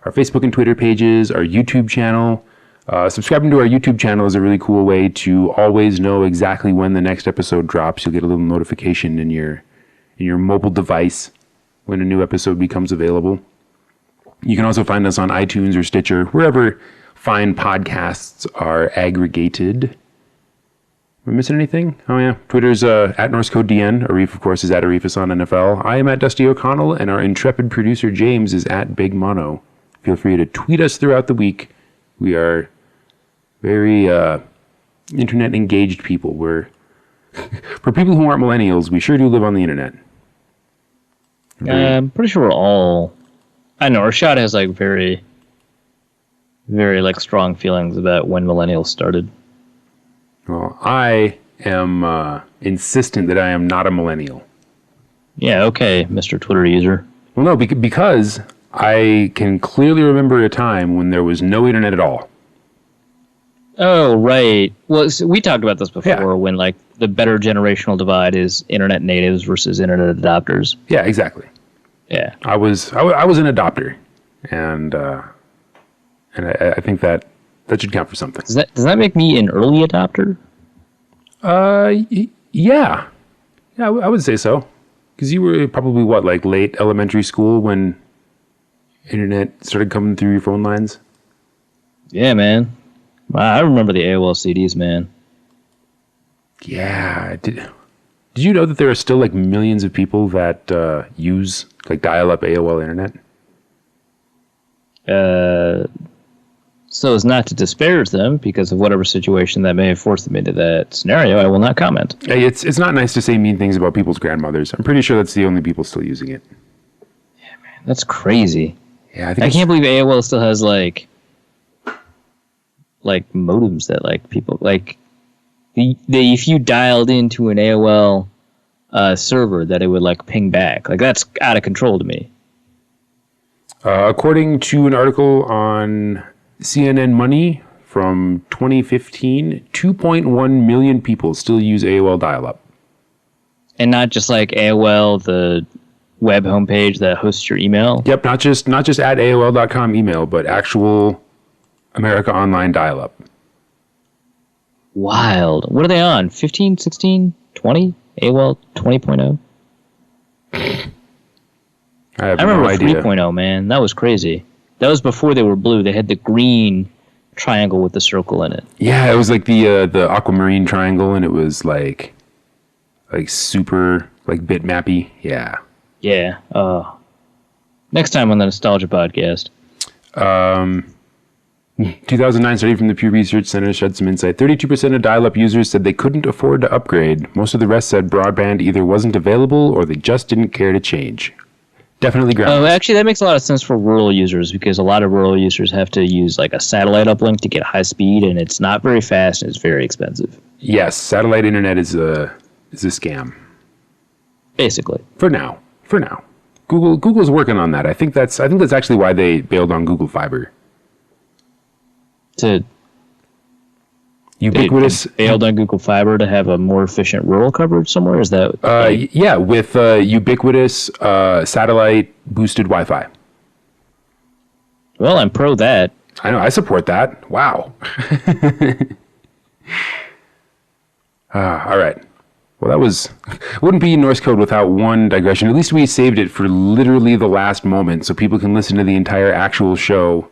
our Facebook and Twitter pages, our YouTube channel. Subscribing to our YouTube channel is a really cool way to always know exactly when the next episode drops. You'll get a little notification in your mobile device when a new episode becomes available. You can also find us on iTunes or Stitcher, wherever fine podcasts are aggregated. Am I missing anything? Oh yeah, Twitter's at NorseCodeDN. Arif, of course, is at ArifAsonNFL. I am at Dusty O'Connell, and our intrepid producer James is at Big Mono. Feel free to tweet us throughout the week. We are very internet engaged people. We're for people who aren't millennials, we sure do live on the internet. I'm pretty sure we're all. I know Rashad has like very, very like strong feelings about when millennials started. Well, I am insistent that I am not a millennial. Yeah, okay, Mr. Twitter user. Well, no, because I can clearly remember a time when there was no internet at all. Oh, right. Well, so we talked about this before, Yeah. when like the better generational divide is internet natives versus internet adopters. Yeah, exactly. Yeah. I was an adopter, and I think that should count for something. Does that make me an early adopter? Yeah, I would say so, because you were probably like late elementary school when internet started coming through your phone lines. Yeah, man. Wow, I remember the AOL CDs, man. Yeah, did you know that there are still like millions of people that use like dial-up AOL internet? So as not to disparage them because of whatever situation that may have forced them into that scenario, I will not comment. Hey, it's not nice to say mean things about people's grandmothers. I'm pretty sure that's the only people still using it. Yeah, man, that's crazy. Yeah, I can't believe AOL still has like modems that like people like. If you dialed into an AOL server, that it would like ping back. Like that's out of control to me. According to an article on CNN Money from 2015, 2.1 million people still use AOL dial-up. And not just like AOL, the web homepage that hosts your email. Yep, not just at AOL.com email, but actual America Online dial-up. Wild. What are they on? 15, 16, 20? AOL 20.0? I have I remember no idea. 3.0, man. That was crazy. That was before they were blue. They had the green triangle with the circle in it. Yeah, it was like the aquamarine triangle, and it was like super like bitmappy. Yeah. Yeah. Next time on the Nostalgia Podcast. 2009 study from the Pew Research Center shed some insight. 32% of dial-up users said they couldn't afford to upgrade. Most of the rest said broadband either wasn't available or they just didn't care to change. Definitely ground. Oh, actually, that makes a lot of sense for rural users because a lot of rural users have to use like a satellite uplink to get high speed, and it's not very fast and it's very expensive. Yes, satellite internet is a scam. Basically. For now. Google's working on that. I think that's actually why they bailed on Google Fiber. Ubiquitous. They bailed on Google Fiber to have a more efficient rural coverage somewhere? Is that? Yeah, with ubiquitous satellite boosted Wi-Fi. Well, I'm pro that. I know. I support that. Wow. All right. Well, that wouldn't be Norse Code without one digression. At least we saved it for literally the last moment so people can listen to the entire actual show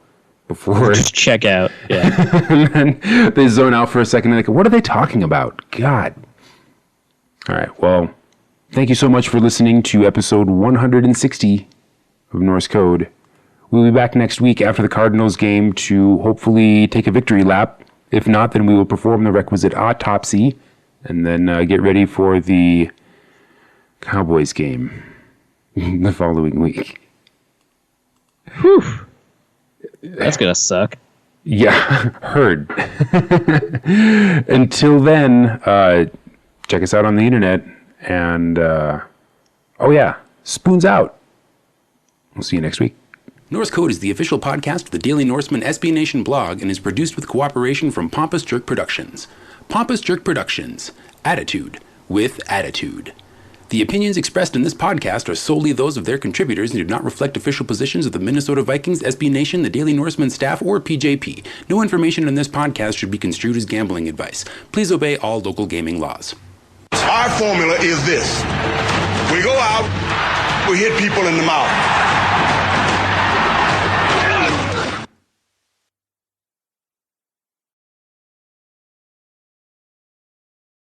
before. Just check out. Yeah. And then they zone out for a second and they go, what are they talking about? God. All right. Well, thank you so much for listening to episode 160 of Norse Code. We'll be back next week after the Cardinals game to hopefully take a victory lap. If not, then we will perform the requisite autopsy and then get ready for the Cowboys game the following week. Whew. That's going to suck. Yeah, heard. Until then, check us out on the internet. And, oh yeah, spoons out. We'll see you next week. Norse Code is the official podcast of the Daily Norseman SB Nation blog and is produced with cooperation from Pompous Jerk Productions. Pompous Jerk Productions. Attitude with attitude. The opinions expressed in this podcast are solely those of their contributors and do not reflect official positions of the Minnesota Vikings, SB Nation, the Daily Norseman staff, or PJP. No information in this podcast should be construed as gambling advice. Please obey all local gaming laws. Our formula is this. We go out, we hit people in the mouth.